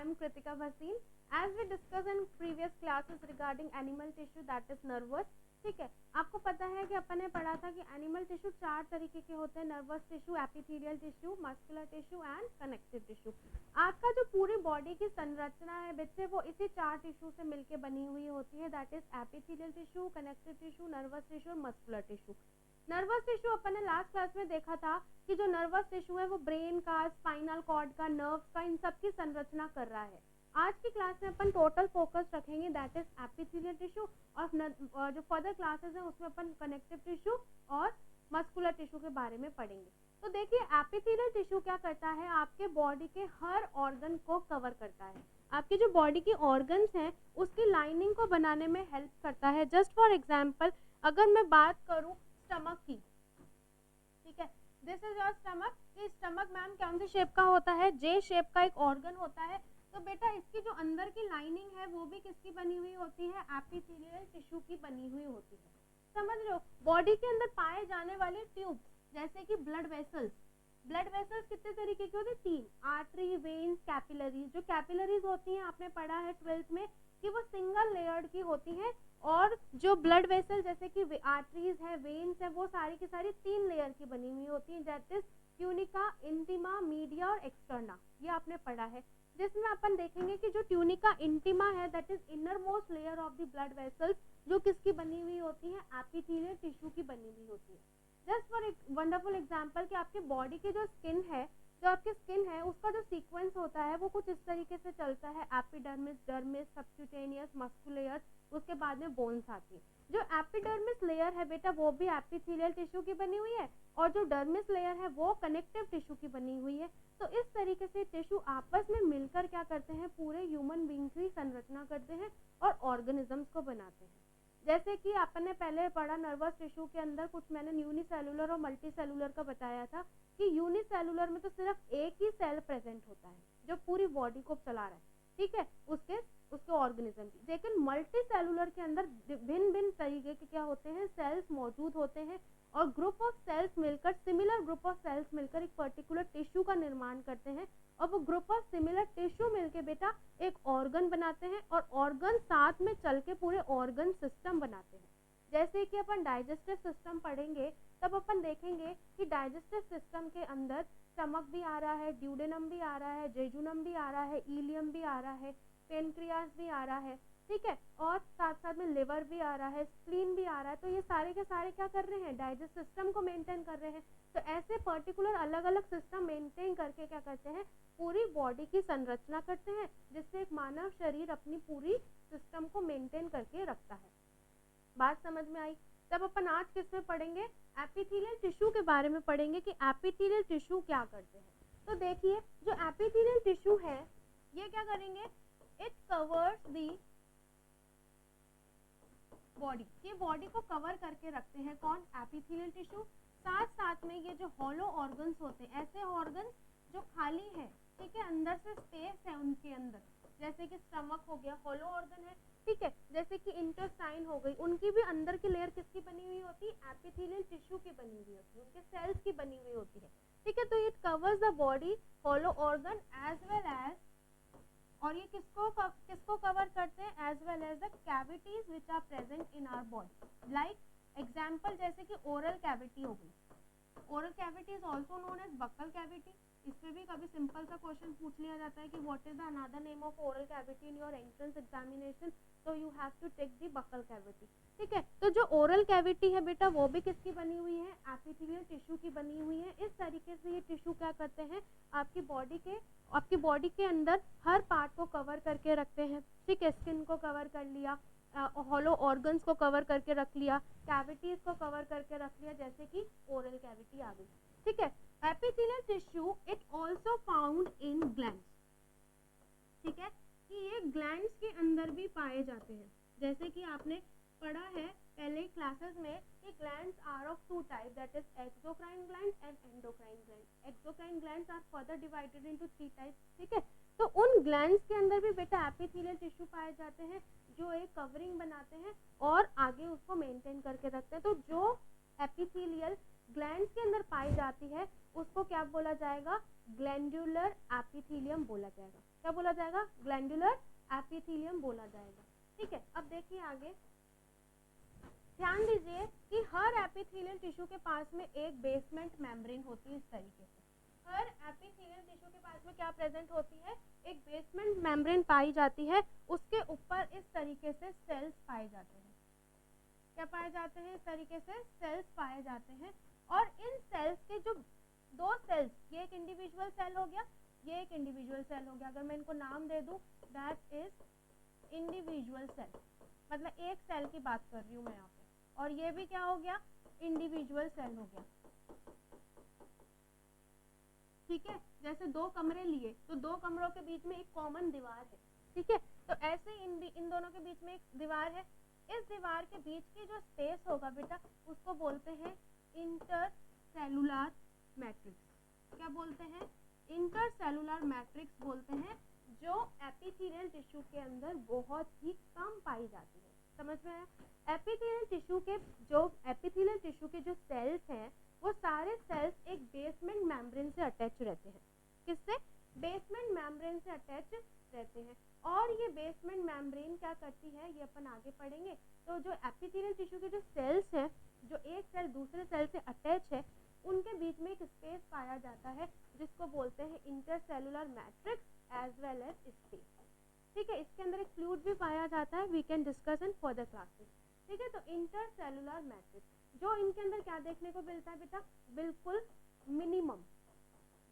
am Kritika Bhasin. As we discussed in previous classes regarding animal tissue, that is nervous. ठीक है, आपको पता है कि अपन ने पढ़ा था कि एनिमल टिश्यू 4 तरीके के होते हैं, nervous tissue, epithelial tissue, muscular tissue and connective tissue. आपका जो पूरी बॉडी की संरचना है बच्चे वो इसी 4 टिश्यू से मिलके बनी हुई होती है, that is epithelial tissue, connective tissue, nervous tissue और मस्कुलर टिश्यू। नर्वस टिश्यू अपन ने लास्ट क्लास में देखा था कि जो नर्वस टिश्यू है वो ब्रेन का, स्पाइनल कॉर्ड का, नर्व्स का, इन सब की संरचना कर रहा है। आज की क्लास में अपन टोटल फोकस रखेंगे दैट इज एपिथेलियल टिश्यू, और जो फर्दर क्लासेस हैं उसमें अपन कनेक्टिव टिश्यू और मस्कुलर टिश्यू के बारे में pढ़ेंगे। तो देखिए एपिथेलियल टिश्यू क्या करता है, आपके बॉडी के हर ऑर्गन को कवर करता है। आपकी जो बॉडी की ऑर्गन्स हैं उसकी लाइनिंग को बनाने में हेल्प करता है। जस्ट फॉर एग्जांपल अगर मैं बात करूं स्टमक की, ठीक है, दिस इज योर स्टमक। ये स्टमक मैम कौन सी शेप का होता है, जे शेप का एक ऑर्गन होता है। तो बेटा इसकी जो अंदर की लाइनिंग है वो भी किसकी बनी हुई होती है, एपिथेलियल टिश्यू की बनी हुई होती है। समझ रहे हो, बॉडी के अंदर पाए जाने वाले ट्यूब जैसे कि ब्लड वेसल्स, ब्लड वेसल्स कितने तरीके के होते हैं, 3, आर्टरी, वेन्स, कैपिलरीज। जो कैपिलरीज होती हैं आपने पढ़ा है 12th में कि वो सिंगल लेयर्ड की होती हैं, और जो ब्लड वेसल जैसे कि आर्टरीज है, वेन्स है, वो सारी की सारी 3 लेयर की बनी हुई होती हैं, that is tunica, intima, media और एक्सटर्ना। ये आपने पढ़ा है, जिसमें अपन देखेंगे कि जो ट्यूनिका इंटिमा है that is inner most layer of the blood vessels, जो किसकी बनी हुई होती है, एपिथेलियल टिश्यू की बनी हुई होती है। जस्ट फॉर एक वंडरफुल एग्जांपल कि आपके बॉडी की जो स्किन है, जो आपकी स्किन है उसका जो सीक्वेंस होता है वो कुछ इस तरीके से चलता है, एपिडर्मिस, डर्मिस, सबक्यूटेनियस, मस्कुलर, उसके बाद में बोन्स आती है। जो एपिडर्मिस लेयर है बेटा वो भी एपिथेलियल टिश्यू की बनी हुई है, और जो डर्मिस लेयर है वो कनेक्टिव टिश्यू की बनी हुई है। तो इस तरीके से टिश्यू आपस में मिलकर क्या करते हैं, पूरे ह्यूमन बीइंग की संरचना करते हैं और ऑर्गेनिजम्स को बनाते हैं। जैसे कि अपन ने पहले पढ़ा नर्वस टिश्यू के अंदर कुछ मैंने यूनिसेलुलर और मल्टी सेलुलर का बताया था कि यूनिसेलुलर में तो सिर्फ एक ही सेल प्रेजेंट होता है जो पूरी बॉडी को चला रहा है, ठीक है, उसके ऑर्गेनिज्म की। लेकिन मल्टी सेलुलर के अंदर भिन्न भिन्न तरीके के क्या होते हैं, सेल्स मौजूद होते हैं, और ग्रुप ऑफ सेल्स मिलकर, सिमिलर ग्रुप ऑफ सेल्स मिलकर एक पर्टिकुलर टिश्यू का निर्माण करते हैं, और वो ग्रुप ऑफ सिमिलर टिश्यू मिलके बेटा एक ऑर्गन बनाते हैं, और ऑर्गन साथ में चल के पूरे ऑर्गन सिस्टम बनाते हैं। जैसे कि अपन डाइजेस्टिव सिस्टम पढ़ेंगे तब अपन देखेंगे कि डाइजेस्टिव सिस्टम के अंदर स्टमक भी आ रहा है, ड्यूडेनम भी आ रहा है, जेजुनम भी आ रहा है, इलियम भी आ रहा है, पेनक्रियास भी आ रहा है, ठीक है, और साथ साथ में लिवर भी आ रहा है, स्प्लीन भी आ रहा है। तो ये सारे के सारे क्या कर रहे हैं, डाइजेस्ट सिस्टम को मेंटेन कर रहे हैं। तो ऐसे पर्टिकुलर अलग अलग सिस्टम मेंटेन करके क्या करते हैं, पूरी बॉडी की संरचना करते हैं, जिससे एक मानव शरीर अपनी पूरी सिस्टम को मेंटेन करके रखता है। बात समझ में आई? तब अपन आज किस में पढ़ेंगे, एपिथेलियल टिश्यू के बारे में पढ़ेंगे कि एपिथेलियल टिश्यू क्या करते हैं। तो देखिए जो एपिथेलियल टिश्यू है ये क्या करेंगे, इट कवर्स दी बॉडी, ये बॉडी को कवर करके रखते हैं कौन, एपिथेलियल टिश्यू। साथ साथ में ये जो हॉलो ऑर्गन्स होते हैं, ऐसे ऑर्गन्स जो खाली है, ठीक है, अंदर से स्पेस है उनके अंदर, जैसे कि स्टमक हो गया हॉलो ऑर्गन है, ठीक है, जैसे कि इंटेस्टाइन हो गई, उनकी भी अंदर की लेयर किसकी बनी हुई होती है, एपिथेलियल टिश्यू की बनी हुई होती है, उनके सेल्स की बनी हुई होती है, ठीक है। तो it covers the body hollow organ as well as, और ये किसको कवर करते हैं, as well as the cavities which are present in our body. Like example जैसे कि ओरल कैविटी हो गई, oral cavity is also known as buccal cavity. इसमें भी कभी सिंपल सा क्वेश्चन पूछ लिया जाता है कि what is the another name of oral cavity in your entrance examination, तो you have to take the buccal cavity, ठीक है। तो जो ओरल कैविटी है बेटा वो भी किसकी बनी हुई है, एपिथेलियल टिश्यू की बनी हुई है। इस तरीके से ये टिश्यू क्या करते हैं, आपकी बॉडी के अंदर हर पार्ट को कवर करके रखते हैं, ठीक है, स्किन को कवर कर लिया, हॉलो ऑर्गन्स को कवर करके रख लिया, कैविटीज को कवर करके रख लिया, जैसे कि ओरल कैविटी आ गई, ठीक है। Epithelial tissue it also found in glands, ठीक है, कि ये ग्लैंड्स के अंदर भी पाए जाते हैं। जैसे कि आपने पढ़ा है पहले क्लासेस में कि glands are of 2 type, that is exocrine gland and endocrine gland. Exocrine glands are further divided into 3 types, ठीक है। तो उन ग्लैंड्स के अंदर भी बेटा एपिथेलियल टिश्यू पाए जाते हैं जो एक कवरिंग बनाते हैं और आगे उसको मेंटेन करके रखते हैं। तो जो एपिथेलियल ग्लैंड्स के अंदर पाई जाती है उसको क्या बोला जाएगा, ग्लैंडुलर एपिथेलियम बोला जाएगा। क्या बोला जाएगा, ग्लैंडुलर एपिथेलियम बोला जाएगा। ठीक है, अब देखिए आगे, ध्यान दीजिए कि हर एपिथेलियल टिश्यू के पास में एक बेसमेंट मेम्ब्रेन होती है। इस तरीके से हर एपिथेलियल टिश्यू के पास में क्या प्रेजेंट होती है, एक बेसमेंट मेम्ब्रेन पाई जाती है। उसके ऊपर इस तरीके से सेल्स पाए जाते हैं। क्या पाए जाते हैं, इस तरीके से सेल्स पाए जाते हैं। और इन सेल्स के जो दो सेल्स, ये एक इंडिविजुअल सेल हो गया, ये एक इंडिविजुअल सेल हो गया। अगर मैं इनको नाम दे दूं, दैट इज इंडिविजुअल सेल, मतलब एक सेल की बात कर रही हूँ मैं यहाँ पे। और ये भी क्या हो गया, इंडिविजुअल सेल हो गया। ठीक है, जैसे दो कमरे लिए तो दो कमरों के बीच में एक कॉमन दीवार है। ठीक है, तो ऐसे इन दोनों के बीच में एक दीवार है। इस दीवार के बीच की जो स्पेस होगा बेटा, उसको बोलते हैं इंटरसेलुलर मैट्रिक्स। क्या बोलते हैं, इंटरसेलुलर मैट्रिक्स बोलते हैं, जो एपिथेलियल टिश्यू के अंदर बहुत ही कम पाई जाती है। समझ में आया? एपिथेलियल टिश्यू के जो सेल्स हैं, वो सारे सेल्स एक बेसमेंट मेम्ब्रेन से अटैच रहते हैं। किससे, बेसमेंट मेम्ब्रेन से अटैच रहते हैं। और ये बेसमेंट मेम्ब्रेन क्या करती है, ये अपन आगे पढ़ेंगे। तो जो एपिथेलियल टिश्यू के जो सेल्स हैं, जो एक सेल दूसरे सेल से अटैच है, उनके बीच में एक स्पेस पाया जाता है, जिसको बोलते हैं intercellular matrix as well as space. ठीक है, इसके अंदर एक फ्लूइड भी पाया जाता है, we can discuss in further classes. ठीक है, तो इंटरसेलुलर मैट्रिक्स, जो इनके अंदर क्या देखने को मिलता है बेटा, बिल्कुल मिनिमम,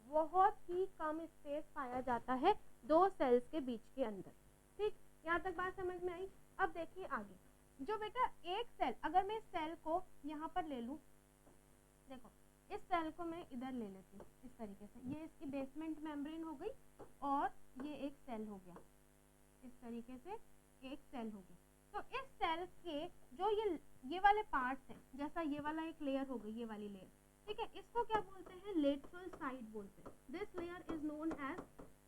बहुत ही कम स्पेस पाया जाता है दो सेल्स के बीच के अंदर। ठीक, यहाँ तक बात समझ में आई? अब देखिए आगे, जो बेटा एक सेल, अगर मैं इस सेल को यहाँ पर ले लूँ, देखो इस सेल को मैं इधर ले लेती हूँ इस तरीके से, ये इसकी बेसमेंट मेम्ब्रेन हो गई और ये एक सेल हो गया, इस तरीके से एक सेल हो गया। तो इस सेल के जो ये वाले पार्ट्स हैं, जैसा ये वाला एक लेयर हो गई, ये वाली लेयर, ठीक है, इसको क्या बोलते हैं, लेटरल साइड बोलते हैं। This layer is known as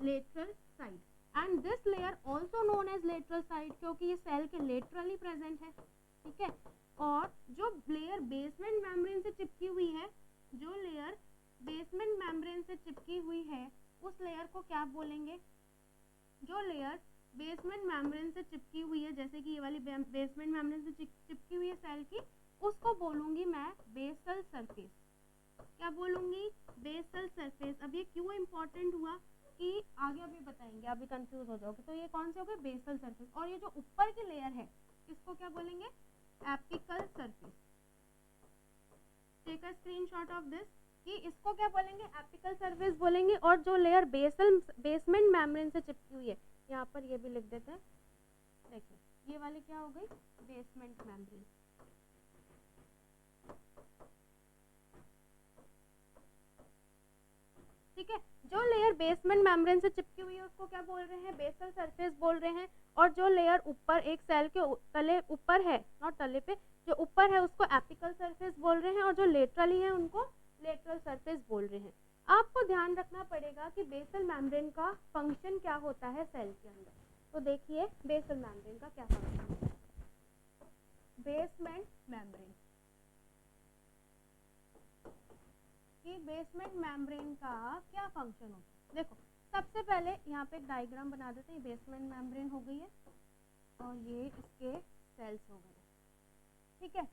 lateral side and this layer also known as lateral side, क्योंकि ये सेल के लेटरली प्रेजेंट है। ठीक है, और जो लेयर बेसमेंट मेम्ब्रेन से चिपकी हुई है, जो लेयर बेसमेंट मेम्ब्रेन से चिपकी हुई है, उस लेयर को क्या बोलेंगे, जो लेयर बेसमेंट मेम्ब्रेन से चिपकी हुई है, जैसे कि ये वाली बेसमेंट मेम्ब्रेन से चिपकी हुई है सेल की, उसको बोलूंगी मैं बेसल सरफेस। क्या बोलूंगी, बेसल सरफेस। अब ये क्यों इंपॉर्टेंट हुआ कि आगे अभी बताएंगे, अभी कंफ्यूज हो जाओगे। तो ये कौन से हो गए, बेसल सरफेस। और ये जो ऊपर की लेयर है, इसको क्या बोलेंगे, apical surface. Take a screenshot of this, कि इसको क्या बोलेंगे, एपिकल सरफेस बोलेंगे। और जो लेयर बेसमेंट मेम्ब्रेन से चिपकी हुई है, यहाँ पर ये भी लिख देते हैं, देखिए ये वाली क्या हो गई, बेसमेंट मेम्ब्रेन। ठीक है, जो लेयर बेसमेंट मेम्ब्रेन से चिपकी हुई है, उसको क्या बोल रहे हैं, बेसल सरफेस बोल रहे हैं। और जो लेयर ऊपर एक सेल के तले ऊपर है, नॉट तले पे, जो ऊपर है, उसको एपिकल सरफेस बोल रहे हैं। और जो लेटरली है, उनको लेटरल सरफेस बोल रहे हैं। आपको ध्यान रखना पड़ेगा कि बेसल मेम्ब्रेन का फंक्शन क्या होता है सेल के अंदर। तो देखिए बेसल मेम्ब्रेन का क्या फंक्शन है, बेसमेंट मेम्ब्रेन की बेसमेंट मेम्ब्रेन का क्या फंक्शन होता है। देखो सबसे पहले यहाँ पे एक डायग्राम बना देते हैं। बेसमेंट मेम्ब्रेन हो गई है और ये इसके सेल्स हो गए। ठीक है,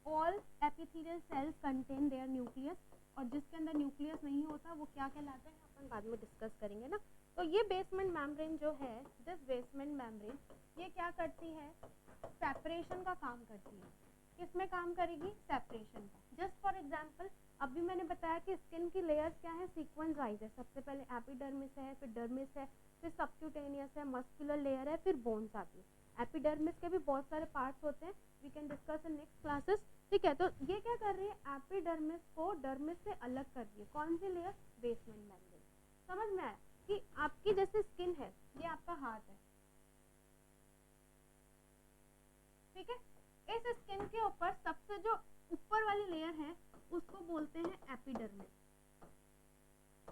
all epithelial cells contain their nucleus, और जिसके अंदर न्यूक्लियस नहीं होता वो क्या कहलाते हैं, अपन बाद में डिस्कस करेंगे ना। तो ये बेसमेंट मेम्ब्रेन जो है, दिस बेसमेंट मेम्ब्रेन, ये क्या करती है, सेपरेशन का काम करती है। किसमें काम करेगी, सेपरेशन का। जस्ट फॉर एग्जांपल, अभी मैंने बताया कि स्किन की लेयर्स क्या है, सीक्वेंस वाइज है। सबसे पहले एपिडर्मिस है, फिर डर्मिस है, फिर सबक्यूटेनियस है, मस्कुलर लेयर है, फिर बोन्स आती है। एपिडर्मिस के भी बहुत सारे पार्ट्स होते हैं, we can discuss in next classes. ठीक है, तो ये क्या कर रही है, एपिडर्मिस को डर्मिस से अलग कर रही है। कौन सी लेयर, बेसमेंट मेम्ब्रेन। समझ में आया कि आपकी जैसे स्किन है, ये आपका हाथ है, ठीक है, इस स्किन के ऊपर सबसे जो ऊपर वाली लेयर है, उसको बोलते हैं एपिडर्मिस।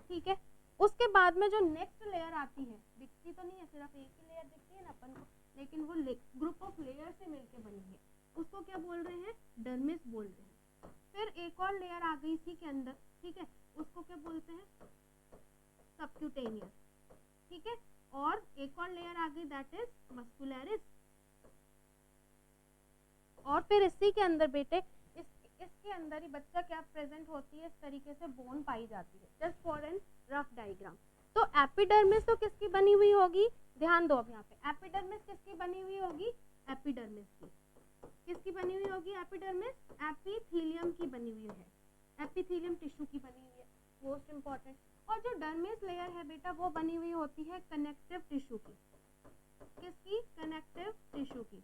ठीक है, उसके बाद में जो नेक्स्ट लेयर आती है, दिखती तो नहीं है, सिर्फ एक ही लेयर दिखती है ना अपन को, लेकिन वो ग्रुप ऑफ लेयर से मिलके बनी है, उसको क्या बोल रहे हैं, डर्मिस बोल रहे हैं। फिर एक और लेयर आ गई इसी के अंदर, ठीक है, उसको क्या बोलते हैं, सबक्यूटेनियस। ठीक है। और एक और लेयर आ गई दैट इज मस्कुलरिस। और फिर इसी के अंदर बेटे इसके अंदर ही बच्चा क्या प्रेजेंट होती है, इस तरीके से बोन पाई जाती है। Just for an rough diagram. तो एपिडर्मिस तो किसकी बनी हुई होगी, ध्यान दो अब यहाँ पे, एपिडर्मिस किसकी बनी हुई होगी, एपिडर्मिस की किसकी बनी हुई होगी, एपिडर्मिस एपिथेलियम की बनी हुई है, एपिथेलियम टिश्यू की बनी हुई है, मोस्ट इंपॉर्टेंट। और जो डर्मिस लेयर है बेटा वो बनी हुई होती है कनेक्टिव टिश्यू की, किसकी, कनेक्टिव टिश्यू की।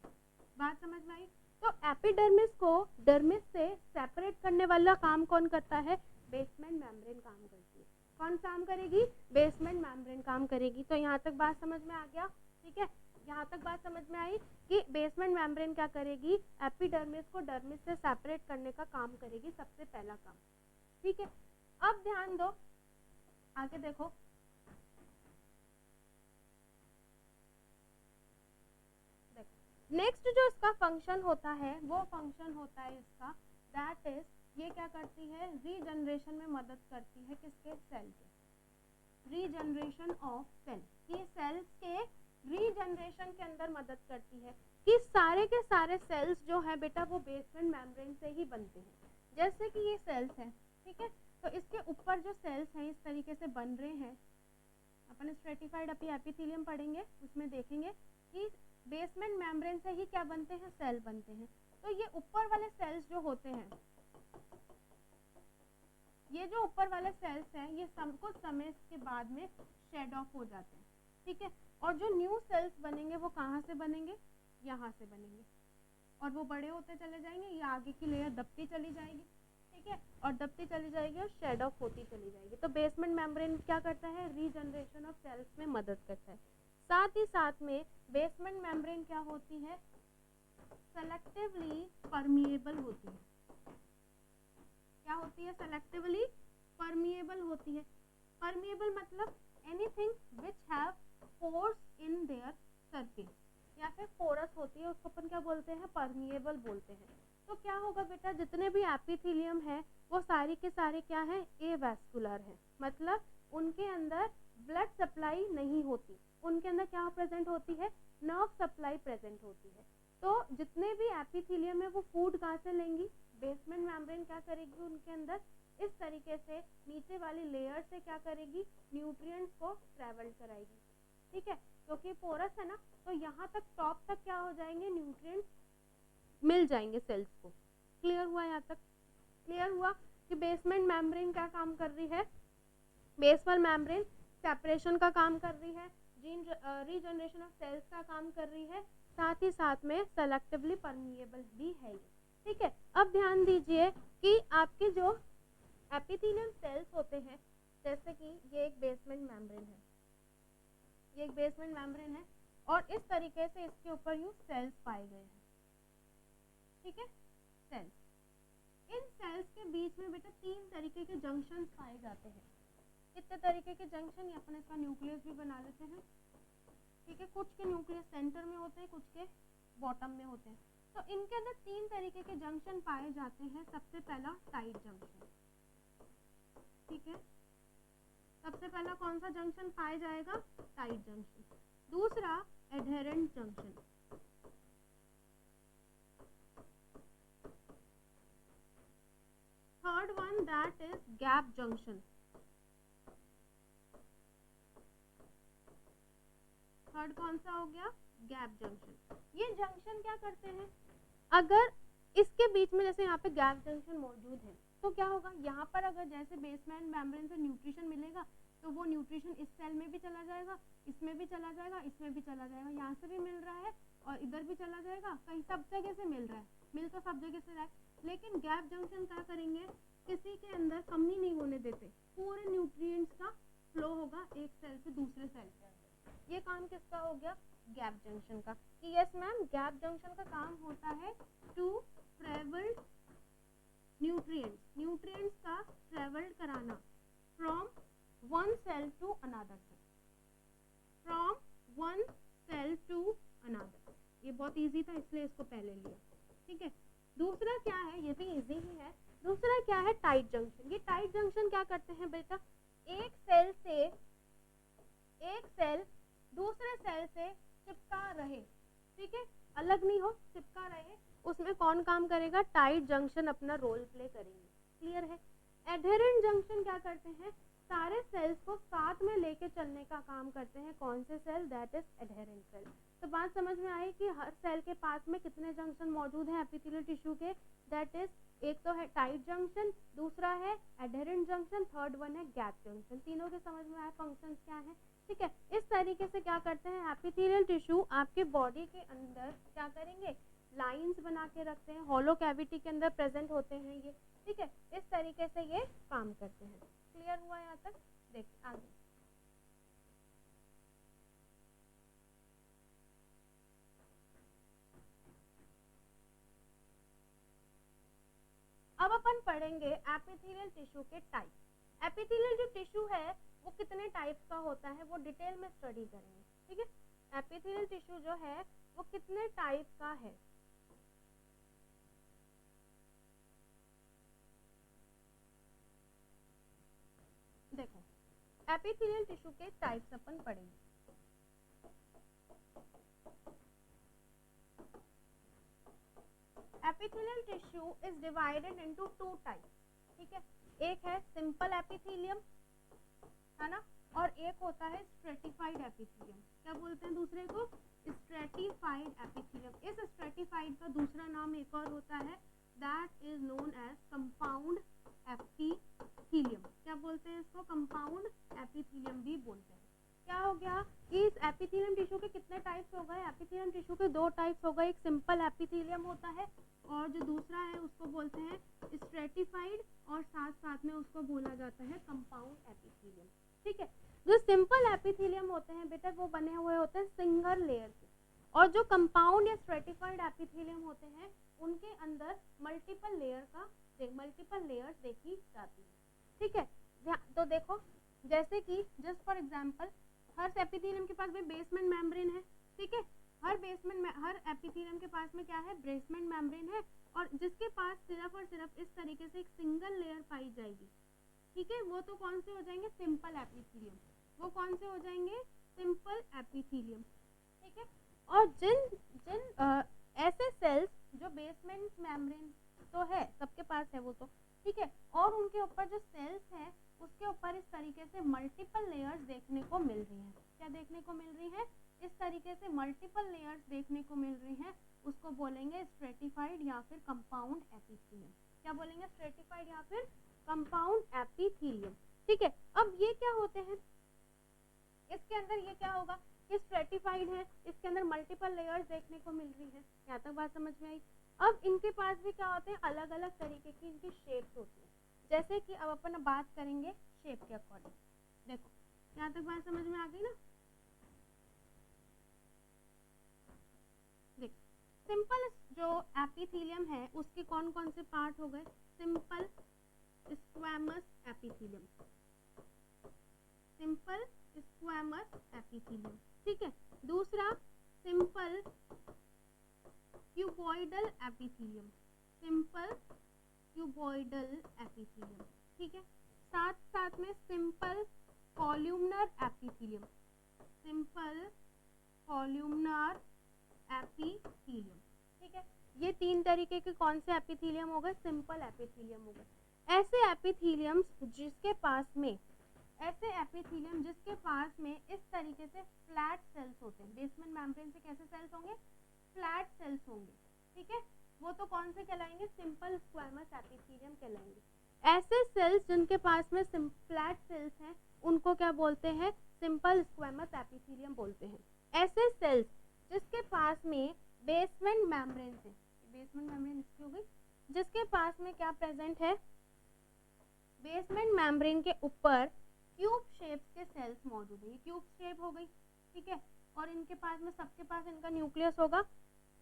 बात समझ में आई। तो एपिडर्मिस को डर्मिस से सेपरेट करने वाला काम कौन करता है, बेसमेंट मेम्ब्रेन काम करती है। कौन काम करेगी, बेसमेंट मेम्ब्रेन काम करेगी। तो यहाँ तक बात समझ में आ गया, ठीक है। यहाँ तक बात समझ में आई कि बेसमेंट मेम्ब्रेन क्या करेगी, एपिडर्मिस को डर्मिस से सेपरेट करने का काम करेगी, सबसे पहला काम, ठीक है। अब ध्यान दो, आगे देखो, नेक्स्ट जो इसका फंक्शन होता है वो फंक्शन होता है इसका दैट इज, ये क्या करती है, रीजनरेशन में मदद करती है, किसके, सेल के, रीजनरेशन ऑफ सेल, ये सेल्स के रीजनरेशन के अंदर मदद करती है कि सारे के सारे सेल्स जो है बेटा वो बेसमेंट मेम्ब्रेन से ही बनते हैं। जैसे कि ये सेल्स हैं, ठीक है, तो इसके ऊपर जो सेल्स हैं इस तरीके से बन रहे हैं, अपन स्ट्रेटिफाइड एपिथेलियम पढ़ेंगे उसमें देखेंगे कि बेसमेंट मेम्ब्रेन से ही क्या बनते हैं, सेल बनते हैं। तो ये ऊपर वाले सेल्स जो होते हैं, ये जो ऊपर वाले सेल्स हैं ये कुछ समय के बाद में शेड ऑफ हो जाते हैं, ठीक है। और जो न्यू सेल्स बनेंगे वो कहाँ से बनेंगे, यहाँ से बनेंगे, और वो बड़े होते चले जाएंगे, ये आगे की लेयर दबती चली जाएगी, ठीक है, और दबती चली जाएगी और शेड ऑफ होती चली जाएगी। तो बेसमेंट मेम्ब्रेन क्या करता है, रीजनरेशन ऑफ सेल्स में मदद करता है। साथ ही साथ में बेसमेंट मेम्ब्रेन क्या होती है, सेलेक्टिवली परमिएबल होती है। क्या होती है, सेलेक्टिवली परमिएबल होती है। परमिएबल मतलब anything which have pores in their surface, या फिर पोरस होती है, उसको अपन क्या बोलते हैं, परमिएबल बोलते हैं। तो क्या होगा बेटा, जितने भी एपिथेलियम है वो सारी के सारे क्या है, एवास्कुलर है, मतलब उनके अंदर ब्लड सप्लाई नहीं होती, उनके अंदर क्या प्रेजेंट होती है, नर्व सप्लाई प्रेजेंट होती है। तो जितने भी एपिथेलियम है वो फूड कहाँ से लेंगी, बेसमेंट मेम्ब्रेन क्या करेगी, उनके अंदर इस तरीके से नीचे वाली लेयर से क्या करेगी, न्यूट्रिएंट्स को ट्रेवल कराएगी, ठीक है, क्योंकि पोरस है ना, तो यहाँ तक टॉप तक क्या हो जाएंगे, न्यूट्रिएंट्स मिल जाएंगे सेल्स को। क्लियर हुआ, यहाँ तक क्लियर हुआ कि बेसमेंट मेम्ब्रेन क्या काम कर रही है, बेसमेंट मेम्ब्रेन सेपरेशन का काम कर रही है, रीजनरेशन ऑफ सेल्स का काम कर रही है, साथ ही साथ में सेलेक्टिवली परमिएबल भी है ये, ठीक है। अब ध्यान दीजिए कि आपके जो एपिथेलियम सेल्स होते हैं, जैसे कि ये एक बेसमेंट मेम्ब्रेन है, ये एक बेसमेंट मेम्ब्रेन है, और इस तरीके से इसके ऊपर यूं सेल्स पाए गए हैं, ठीक है, सेल्स। इन सेल्स के बीच में बेटा 3 तरीके के जंक्शंस पाए जाते हैं। कितने तरीके के जंक्शन, अपन इसका न्यूक्लियस भी बना लेते हैं, ठीक है। कुछ के न्यूक्लियस सेंटर में होते हैं, कुछ के बॉटम में होते हैं। तो इनके अंदर 3 तरीके के जंक्शन पाए जाते हैं। सबसे पहला टाइट जंक्शन, ठीक है, सबसे पहला कौन सा जंक्शन पाया जाएगा, टाइट जंक्शन। दूसरा adherent junction, third one that is gap junction, third कौन सा हो गया, गैप जंक्शन। ये जंक्शन क्या करते हैं, अगर इसके बीच में जैसे यहाँ पे गैप जंक्शन मौजूद है तो क्या होगा, यहाँ पर अगर जैसे बेसमेंट मेम्ब्रेन से न्यूट्रिशन मिलेगा तो वो न्यूट्रिशन इस सेल में भी चला जाएगा, इसमें भी चला जाएगा, इसमें भी चला जाएगा, यहाँ से भी मिल रहा है और इधर भी चला जाएगा, कहीं सब जगह से मिल रहा है, मिल तो सब जगह से रहा है। लेकिन गैप जंक्शन क्या करेंगे, किसी के अंदर कमी नहीं होने देते, पूरे न्यूट्रिएंट्स का फ्लो होगा एक सेल से दूसरे सेल के अंदर। ये काम किसका हो गया, गैप जंक्शन का। कि यस मैम, गैप जंक्शन का काम होता है टू ट्रेवल न्यूट्रिएंट्स का ट्रेवल कराना from one cell to another cell, from one cell to another. ये बहुत इजी था इसलिए इसको पहले लिया, ठीक है। दूसरा क्या है, ये भी इजी ही है, दूसरा क्या है, टाइट जंक्शन। ये टाइट जंक्शन क्या करते हैं बेटा, एक सेल से एक सेल दूसरे सेल से चिपका रहे, ठीक है, अलग नहीं हो, चिपका रहे, उसमें कौन काम करेगा, टाइट जंक्शन अपना रोल प्ले करेंगे, क्लियर है। एडहेरेंट जंक्शन क्या करते हैं, सारे सेल्स को साथ में लेके चलने का काम करते हैं, कौन से cell, that is adherent cell. तो बात समझ में आई कि हर सेल के पास में कितने जंक्शन मौजूद हैं एपिथेलियल टिश्यू के, दैट इज एक तो है टाइट जंक्शन, दूसरा है एडहेरेंट जंक्शन, थर्ड वन है गैप जंक्शन। तीनों के समझ में आए फंक्शंस क्या हैं, ठीक है। इस तरीके से क्या करते हैं एपिथेलियल टिश्यू आपके बॉडी के अंदर क्या करेंगे, लाइंस बना के रखते हैं, हॉलो कैविटी के अंदर प्रेजेंट होते हैं ये, ठीक है, इस तरीके से ये काम करते हैं। क्लियर हुआ यहाँ तक, देखिए आगे। अब अपन पढ़ेंगे एपिथेलियल टिश्यू के टाइप। एपिथेलियल जो टिश्यू है वो कितने टाइप्स का होता है वो डिटेल में स्टडी करेंगे, ठीक है। एपिथेलियल टिश्यू जो है वो कितने टाइप का है, देखो एपिथेलियल टिश्यू के टाइप्स अपन पढ़ेंगे। Epithelial tissue is divided into two types, ठीक है, एक है सिंपल एपिथेलियम, है ना, और एक होता है स्ट्रेटिफाइड एपिथेलियम। क्या बोलते हैं दूसरे को, स्ट्रेटिफाइड एपिथेलियम। इस स्ट्रेटिफाइड का दूसरा नाम एक और होता है, that is known as compound epithelium. क्या बोलते हैं इसको, कंपाउंड एपिथेलियम भी बोलते हैं। क्या हो गया कि इस एपिथेलियम टिश्यू के कितने टाइप्स हो गए, एपिथेलियम टिश्यू के दो टाइप्स हो गए, एक सिंपल एपिथेलियम होता है और जो दूसरा है उसको बोलते हैं स्ट्रेटिफाइड, और साथ साथ में उसको बोला जाता है कंपाउंड एपिथेलियम, ठीक है। जो सिंपल एपिथेलियम होते हैं बेटा वो बने हुए होते हैं सिंगल लेयर से, और जो कंपाउंड या स्ट्रेटिफाइड एपिथेलियम होते हैं उनके अंदर मल्टीपल लेयर्स देखी जाती है, ठीक है। तो देखो जैसे कि just for example her epithelium के पास भी बेसमेंट मेम्ब्रेन है, ठीक है, हर एपिथेलियम के पास में क्या है, बेसमेंट मेम्ब्रेन है, और जिसके पास सिर्फ और सिर्फ इस तरीके से एक सिंगल लेयर पाई जाएगी, ठीक है, वो तो कौन से हो जाएंगे, सिंपल एपिथेलियम। वो कौन से हो जाएंगे, सिंपल एपिथेलियम, ठीक है। और जिन ऐसे सेल्स जो बेसमेंट मेम्ब्रेन तो है सबके पास है वो तो, ठीक है, और उनके ऊपर जो सेल्स हैं उसके ऊपर इस तरीके से मल्टीपल लेयर्स देखने को मिल रही हैं। क्या देखने को मिल रही है, इस तरीके से मल्टीपल लेयर्स देखने को मिल रही हैं, उसको बोलेंगे स्ट्रेटिफाइड या फिर कंपाउंड एपिथेलियम। क्या बोलेंगे, स्ट्रेटिफाइड या फिर कंपाउंड एपिथेलियम, ठीक है। अब ये क्या होते हैं, इसके अंदर ये क्या होगा कि स्ट्रेटिफाइड है, इसके अंदर मल्टीपल लेयर्स देखने को मिल रही है, यहाँ तक बात समझ में आई। अब इनके पास भी क्या होते हैं, अलग अलग तरीके की इनकी शेप्स होती है, जैसे कि अब अपन बात करेंगे शेप के अकॉर्डिंग। देखो यहाँ तक बात समझ में आ गई ना, देखो सिंपल जो एपिथेलियम है उसके कौन कौन से पार्ट हो गए, simple squamous epithelium, simple squamous epithelium, ठीक है। दूसरा simple cuboidal epithelium, simple cuboidal epithelium, ठीक है। साथ साथ में simple columnar epithelium, simple columnar epithelium, ठीक है। ये तीन तरीके के कौन से एपिथेलियम हो गए, सिंपल एपिथेलियम हो गए। ऐसे एपिथेलियम जिसके पास में इस तरीके से फ्लैट सेल्स होते हैं, बेसमेंट मेम्ब्रेन से कैसे सेल्स होंगे, फ्लैट सेल्स होंगे, ठीक है, वो तो कौन से कहलाएंगे, सिंपल स्क्वैमस एपिथेलियम कहलाएंगे। ऐसे सेल्स जिनके पास में फ्लैट सेल्स हैं उनको क्या बोलते हैं, सिंपल स्क्वैमस एपिथेलियम बोलते हैं। ऐसे सेल्स जिसके पास में बेसमेंट मेम्ब्रेन से, बेसमेंट मेम्ब्रेन इसकी हो गई, जिसके पास में क्या प्रेजेंट है, बेसमेंट मेम्ब्रेन के ऊपर क्यूब शेप के सेल्स मौजूद है, ये क्यूब शेप हो गई, ठीक है, और इनके पास में सबके पास इनका न्यूक्लियस होगा,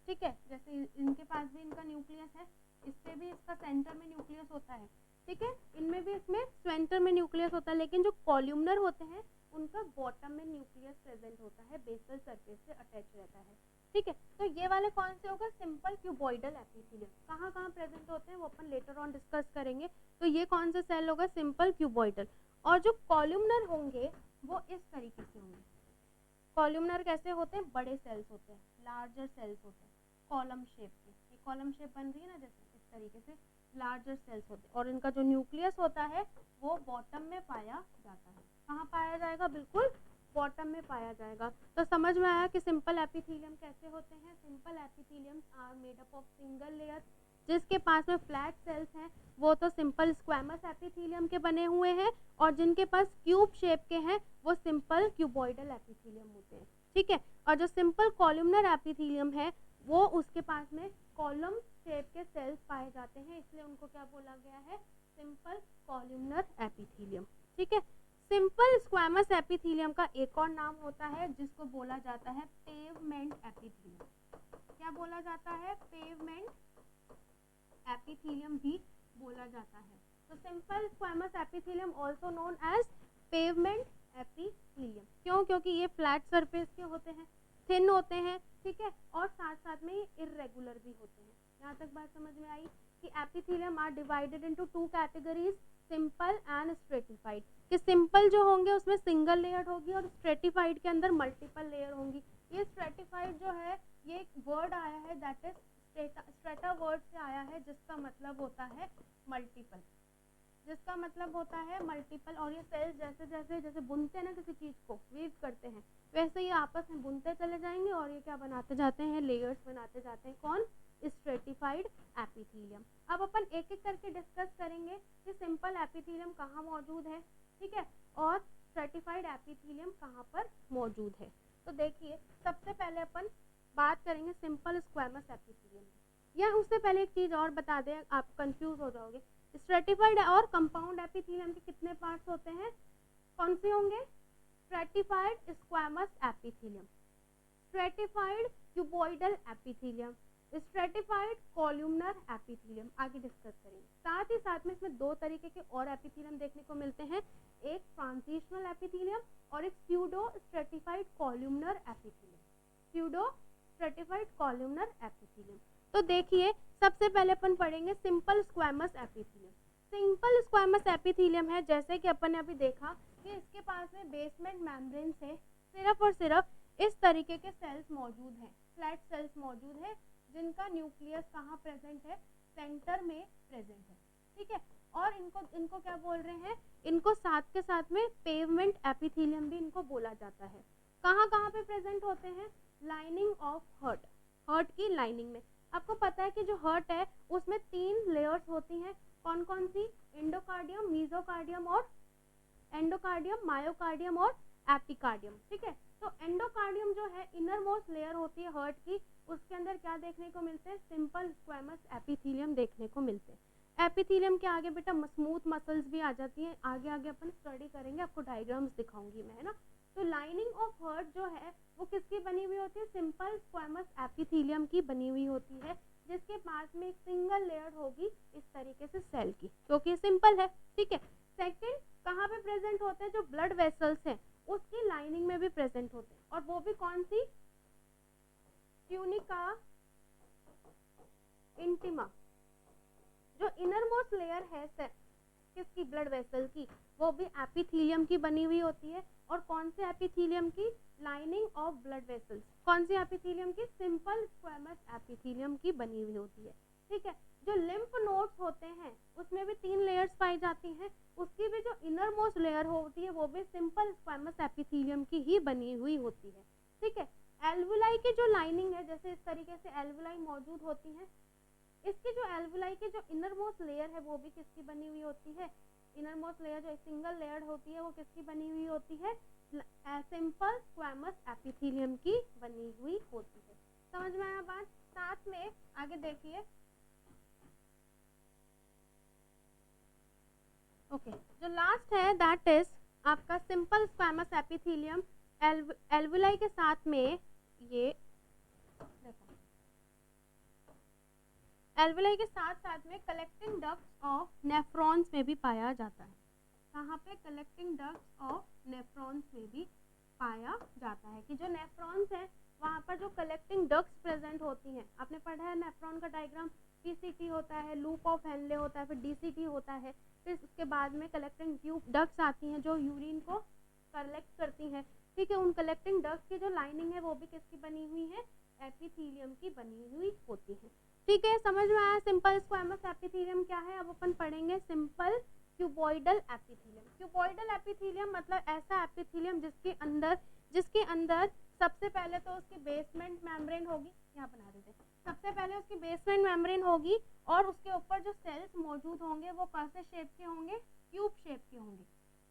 ठीक है, जैसे इनके पास भी इनका न्यूक्लियस है, इस पे भी इसका सेंटर में न्यूक्लियस होता है, ठीक है, इनमें भी इसमें सेंटर में न्यूक्लियस होता है, लेकिन जो कॉल्यूमनर होते हैं उनका बॉटम में न्यूक्लियस प्रेजेंट होता है, बेसल सरफेस से अटैच रहता है, ठीक है। तो ये वाले कौन से होगा, सिंपल क्यूबॉइडल एपिथेलियम। कहाँ कहाँ प्रेजेंट होते हैं वो अपन लेटर ऑन डिस्कस करेंगे। तो ये कौन सा सेल होगा, सिंपल क्यूबॉइडल। और जो कॉल्यूमनर होंगे वो इस तरीके से होंगे। कॉलमनर कैसे होते हैं? बड़े सेल्स होते हैं, लार्जर सेल्स होते हैं, कॉलम शेप के। ये कॉलम शेप बन रही है ना, जैसे इस तरीके से लार्जर सेल्स होते हैं। और इनका जो न्यूक्लियस होता है वो बॉटम में पाया जाता है। कहाँ पाया जाएगा? बिल्कुल बॉटम में पाया जाएगा। तो समझ में आया कि सिंपल एपिथेलियम कैसे होते हैं। Simple epitheliums are made up of single layer. जिसके पास में फ्लैट सेल्स हैं वो तो सिंपल स्क्वैमस एपिथेलियम के बने हुए हैं, और जिनके पास क्यूब शेप के हैं वो सिंपल क्यूबॉइडल एपिथेलियम होते हैं। ठीक है। और जो सिंपल कॉलमनर एपिथेलियम है वो उसके पास में कॉलम शेप के सेल्स पाए जाते हैं, इसलिए उनको क्या बोला गया है? Simple columnar epithelium. ठीक है। सिंपल स्क्वैमस एपिथेलियम का एक और नाम होता है जिसको बोला जाता है पेवमेंट एपिथेलियम। क्या बोला जाता है? पेवमेंट एपिथेलियम भी बोला जाता है। तो simple squamous epithelium also known as pavement epithelium. क्यों? क्योंकि ये फ्लैट सरफेस के होते हैं, थिन होते हैं। ठीक है। और साथ साथ में ये इर्रेगुलर भी होते हैं। यहाँ तक बात समझ में आई कि epithelium are divided into two categories, simple and stratified. कि सिंपल जो होंगे उसमें सिंगल लेयर होगी और स्ट्रेटिफाइड के अंदर मल्टीपल लेयर होंगी। ये स्ट्रेटिफाइड जो है ये एक वर्ड आया है, दैट इज स्ट्रेटा वर्ड से आया है, जिसका मतलब होता है मल्टीपल। जिसका मतलब होता है मल्टीपल। और ये सेल्स जैसे जैसे जैसे बुनते हैं ना किसी चीज को, वीव करते हैं, वैसे ही आपस में बुनते चले जाएंगे और ये क्या बनाते जाते हैं? लेयर्स बनाते जाते हैं। कौन? Stratified epithelium. अब अपन एक एक करके डिस्कस करेंगे कि सिंपल एपिथेलियम कहाँ मौजूद है, ठीक है, और स्ट्रेटिफाइड एपिथेलियम कहाँ पर मौजूद है। तो देखिए, सबसे पहले अपन बात करेंगे सिंपल स्क्वैमस एपिथेलियम की। या उससे पहले एक चीज और बता दें, आप कंफ्यूज हो जाओगे। स्ट्रेटिफाइड और कंपाउंड एपिथेलियम के कितने पार्ट्स होते हैं? कौन से होंगे? Stratified squamous epithelium, stratified cuboidal epithelium, stratified columnar epithelium. आगे डिस्कस करेंगे। साथ ही साथ में इसमें दो तरीके के और एपिथेलियम देखने को मिलते हैं, एक ट्रांजिशनल एपिथेलियम और एक pseudo stratified columnar epithelium. Pseudo stratified columnar epithelium. तो देखिए, सबसे पहले अपन पढ़ेंगे simple squamous epithelium. Simple squamous epithelium है, जैसे कि अपन ने अभी देखा कि इसके पास में बेसमेंट मेम्ब्रेन से सिर्फ और सिर्फ इस तरीके के सेल्स मौजूद हैं, फ्लैट सेल्स मौजूद है, जिनका न्यूक्लियस कहाँ प्रेजेंट है? सेंटर में प्रेजेंट है। ठीक है। और इनको क्या बोल रहे हैं? इनको साथ के साथ में पेवमेंट एपिथेलियम भी इनको बोला जाता है। कहाँ कहाँ पे प्रेजेंट होते हैं? लाइनिंग ऑफ हार्ट, हार्ट की लाइनिंग में। आपको पता है कि जो हार्ट है उसमें 3 लेयर्स होती हैं। कौन कौन सी? एंडोकार्डियम, मेसोकार्डियम और एंडोकार्डियम, मायोकार्डियम और एपिकार्डियम। ठीक है। तो एंडोकार्डियम जो है इनर मोस्ट लेयर होती है हार्ट की, उसके अंदर क्या देखने को मिलते हैं? सिंपल स्क्वैमस एपिथेलियम देखने को मिलते हैं। एपिथेलियम के आगे बेटा स्मूथ मसल्स भी आ जाती हैं। आगे आगे अपन स्टडी करेंगे, आपको डायग्राम्स दिखाऊंगी मैं, है ना। तो लाइनिंग ऑफ हार्ट जो है वो किसकी बनी हुई होती है? सिंपल स्क्वैमस एपिथेलियम की बनी हुई होती है, जिसके पास में एक सिंगल लेयर होगी इस तरीके से सेल की, क्योंकि सिंपल है। ठीक है। सेकंड, कहाँ पे प्रेजेंट होते हैं? जो ब्लड वेसल्स हैं उसकी लाइनिंग में भी प्रेजेंट होते हैं, और वो भी कौन सी? Tunica intima. जो इनर मोस्ट लेयर है किसकी? ब्लड वेसल की, वो भी एपिथेलियम की बनी हुई होती है। और कौन से एपिथेलियम की? Lining of blood vessels. कौन सी एपिथेलियम की? सिंपल स्क्वैमस एपिथेलियम की बनी हुई होती है। ठीक है। जो लिम्फ नोड्स होते हैं उसमें भी 3 लेयर्स पाई जाती हैं, उसकी भी जो इनर मोस्ट लेयर होती है वो भी सिंपल स्क्वैमस एपिथेलियम की ही बनी हुई होती है। ठीक है। एल्वुलाई की जो लाइनिंग है, जैसे इस तरीके से एल्वुलाई मौजूद होती है, इसकी जो एल्वुलाई की जो इनर मोस्ट लेयर है वो भी किसकी बनी हुई होती है? इनर मोस्ट लेयर जो सिंगल लेयर होती है वो किसकी बनी हुई होती है? सिंपल स्क्वैमस एपिथेलियम की बनी हुई होती है। समझ में आया बात? साथ में आगे देखिए, ओके, जो लास्ट है दैट इज आपका सिंपल स्क्वैमस एपिथेलियम। एल्वुलाई के साथ में ये देखो, एल्वुलाई के साथ साथ में कलेक्टिंग डक्ट्स ऑफ नेफ्रॉन्स में भी पाया जाता है। कहाँ पे? कलेक्टिंग डक्ट्स ऑफ नेफ्रॉन्स में भी पाया जाता है, कि जो नेफ्रॉन्स है वहाँ पर जो कलेक्टिंग डक्ट्स प्रेजेंट होती हैं। आपने पढ़ा है नेफ्रॉन का डायग्राम, पीसीटी होता है, लूप ऑफ हेनले होता है, फिर डीसीटी होता है, फिर उसके बाद में कलेक्टिंग ट्यूब डक्ट्स आती हैं जो यूरिन को कलेक्ट करती हैं, ठीक है। उन कलेक्टिंग डक्ट्स की जो लाइनिंग है वो भी किसकी बनी हुई है, एपिथेलियम की बनी हुई होती है, ठीक है। समझ में आया सिंपल स्क्वैमस एपिथेलियम क्या है। अब अपन पढ़ेंगे simple cuboidal epithelium. Cuboidal epithelium मतलब ऐसा एपिथेलियम जिसके अंदर सबसे पहले तो उसकी बेसमेंट मेम्ब्रेन होगी, यहाँ बना देते हैं। सबसे पहले उसकी बेसमेंट मेम्ब्रेन होगी और उसके ऊपर जो सेल्स मौजूद होंगे वो कौन से शेप के होंगे, क्यूब शेप के होंगे।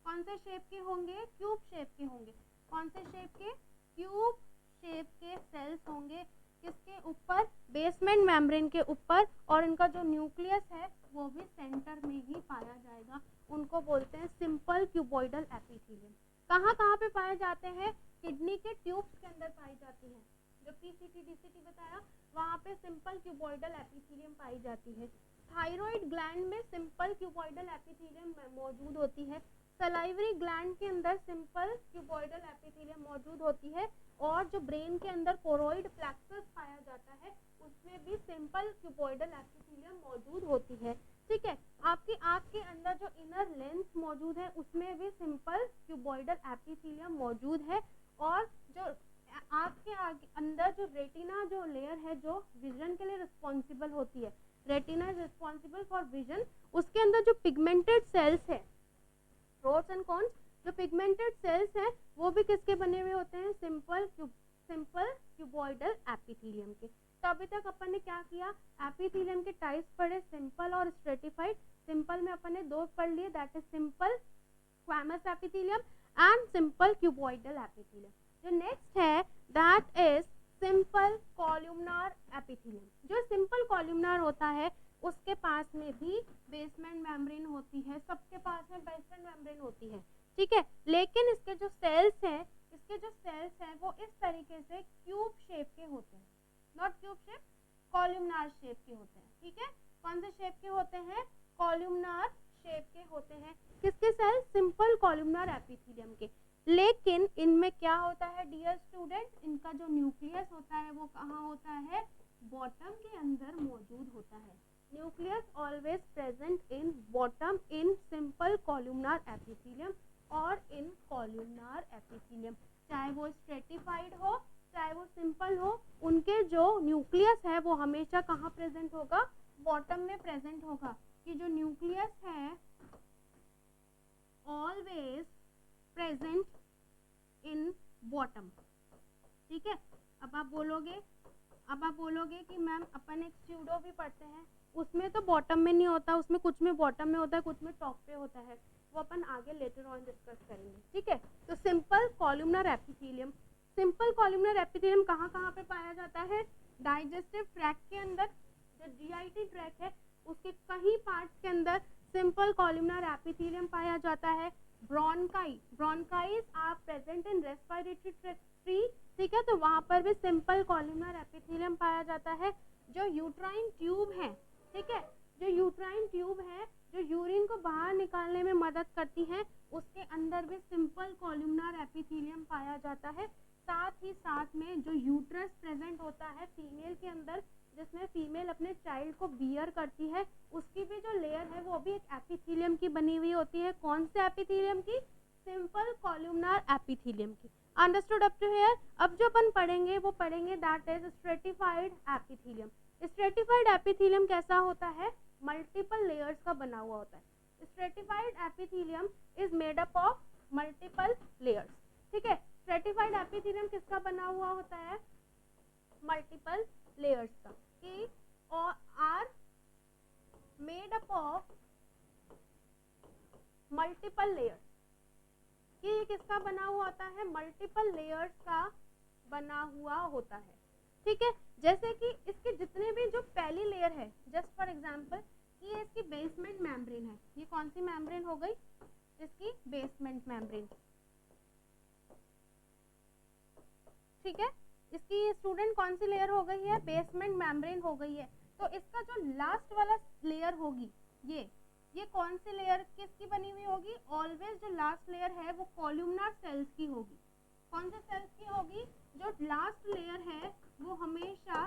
कौन से शेप के होंगे, क्यूब शेप के होंगे। कौन से शेप के, क्यूब शेप के सेल्स होंगे किसके ऊपर, बेसमेंट मेम्ब्रेन के ऊपर। और इनका जो न्यूक्लियस है वो भी सेंटर में ही पाया जाएगा। उनको बोलते हैं सिंपल क्यूबॉइडल एपिथेलियम। कहाँ कहाँ पे पाए जाते हैं, किडनी के ट्यूब्स के अंदर पाई जाती है। जो पीसीटी डीसीटी बताया वहाँ पे सिंपल क्यूबॉइडल एपिथेलियम पाई जाती है। थायराइड ग्लैंड में सिंपल क्यूबॉइडल एपिथेलियम मौजूद होती है। सलाइवरी ग्लैंड के अंदर सिंपल क्यूबॉइडल एपिथेलियम मौजूद होती है। और जो ब्रेन के अंदर कोरोइड प्लेक्सस पाया जाता है उसमें भी सिंपल क्यूबॉइडल एपिथेलियम मौजूद होती है, ठीक है। आपकी आँख के अंदर जो इनर लेंस मौजूद है उसमें भी सिंपल क्यूबॉइडल एपिथेलियम मौजूद है। और जो आँख के अंदर जो रेटिना जो लेयर है जो विजन के लिए रिस्पॉन्सिबल होती है, retina is responsible for vision, उसके अंदर जो पिगमेंटेड सेल्स है, रोड्स एंड कॉन्स, जो पिगमेंटेड सेल्स हैं वो भी किसके बने हुए होते हैं, सिंपल क्यूबॉइडल एपिथेलियम के। तो अभी तक अपन ने क्या किया, एपिथेलियम के टाइप्स पढ़े, सिंपल और स्ट्रेटिफाइड। सिंपल में अपन ने दो पढ़ लिए, that is simple squamous epithelium and simple cuboidal epithelium. जो नेक्स्ट है that is simple columnar epithelium. जो सिंपल कॉलमनार होता है उसके पास में भी बेसमेंट मेम्ब्रेन होती है, सबके पास में बेसमेंट मेम्ब्रेन होती है, ठीक है। लेकिन इसके जो सेल्स हैं वो इस तरीके से क्यूब शेप के होते हैं, not cube shape, columnar shape के होते हैं, ठीक है। कौन से शेप के होते हैं, कॉलमनार शेप के होते हैं। किसके सेल, सिंपल कॉलमनार एपिथेलियम के। लेकिन इनमें क्या होता है डियर स्टूडेंट, इनका जो न्यूक्लियस होता है वो कहाँ होता है, बॉटम के अंदर मौजूद होता है। Nucleus always present in bottom in simple columnar epithelium और इन कॉलमनार एपिथेलियम, चाहे वो स्ट्रेटिफाइड हो चाहे वो सिंपल हो, उनके जो न्यूक्लियस है वो हमेशा कहाँ प्रेजेंट होगा, बॉटम में प्रेजेंट होगा। कि जो न्यूक्लियस है ऑलवेज प्रेजेंट इन बॉटम, ठीक है। अब आप बोलोगे कि मैम अपन एक स्यूडो भी पढ़ते हैं, उसमें तो बॉटम में नहीं होता, उसमें कुछ में बॉटम में होता है कुछ में टॉप पे होता है, वो अपन आगे लेटर ऑन डिस्कस करेंगे, ठीक है। तो simple columnar epithelium, simple columnar epithelium कहाँ कहाँ पे पाया जाता है, डाइजेस्टिव ट्रैक्ट के अंदर, जो जीआईटी ट्रैक्ट है उसके कहीं पार्ट्स के अंदर सिंपल कॉलमनार एपिथेलियम पाया जाता है। Bronchioles are present in respiratory tree, ठीक है, तो वहाँ पर भी सिंपल कॉलमनार एपिथेलियम पाया जाता है। जो यूट्राइन ट्यूब है, ठीक है, जो यूट्राइन ट्यूब है जो यूरिन को बाहर निकालने में मदद करती है, उसके अंदर भी सिंपल कॉलमनार एपिथेलियम पाया जाता है। साथ ही साथ में जो यूट्रस प्रेजेंट होता है फीमेल के अंदर, जिसमें फीमेल अपने चाइल्ड को बियर करती है, उसकी भी जो लेयर है वो भी एक एपिथेलियम की बनी हुई होती है। कौन से एपिथेलियम की, सिंपल कॉलमनार एपिथेलियम की। Understood up to here. अब जो अपन पढ़ेंगे वो पढ़ेंगे that is stratified epithelium. Stratified epithelium कैसा होता है, मल्टीपल लेयर्स का बना हुआ होता है। Stratified epithelium is made up of multiple layers, ठीक है। स्ट्रेटिफाइड एपिथेलियम किसका बना हुआ होता है, मल्टीपल लेयर्स का, कि are made up of multiple layers, कि ये किसका बना हुआ होता है, मल्टीपल लेयर्स का बना हुआ होता है, ठीक है। जैसे कि इसके जितने भी जो पहली लेयर है, जस्ट फॉर एग्जांपल कि ये इसकी बेसमेंट मेम्ब्रेन है, ये कौन सी मेम्ब्रेन हो गई, इसकी बेसमेंट मेम्ब्रेन, ठीक है। इसकी स्टूडेंट कौन सी लेयर हो गई है, बेसमेंट मेम्ब्रेन हो गई है। तो इसका जो लास्ट वाला लेयर होगी, ये कौन सी लेयर किसकी बनी हुई होगी, ऑलवेज जो लास्ट लेयर है वो कॉलमनार सेल्स की होगी। कौन से सेल्स की होगी, जो लास्ट लेयर है वो हमेशा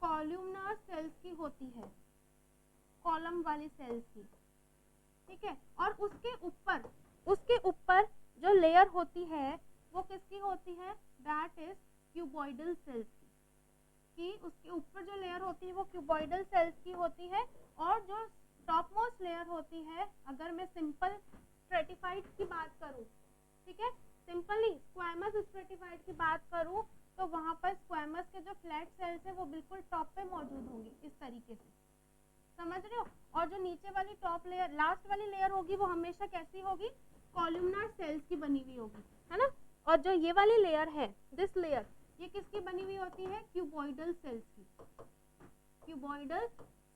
कॉलमनार सेल्स की होती है, कॉलम वाली सेल्स की, ठीक है। और उसके ऊपर जो लेयर होती है वो किसकी होती है, दैट इज क्यूबॉइडल सेल्स की उसके ऊपर जो लेयर होती है वो क्यूबॉइडल सेल्स की होती है। और जो टॉप मोस्ट लेयर होती है, अगर मैं सिंपल स्ट्रेटिफाइड की बात करूं, ठीक है, सिंपली स्क्वैमस स्ट्रेटिफाइड की बात करूं तो वहां पर स्क्वैमस के जो फ्लैट सेल्स है वो बिल्कुल टॉप पे मौजूद होंगी इस तरीके से, समझ रहे हो। और जो नीचे वाली टॉप लेयर, लास्ट वाली लेयर होगी वो हमेशा कैसी होगी, कॉलमनार सेल्स की बनी हुई होगी, है ना। और जो ये वाली लेयर है, दिस लेयर, ये किसकी बनी हुई होती है, क्यूबॉइडल सेल्स की, क्यूबॉइडल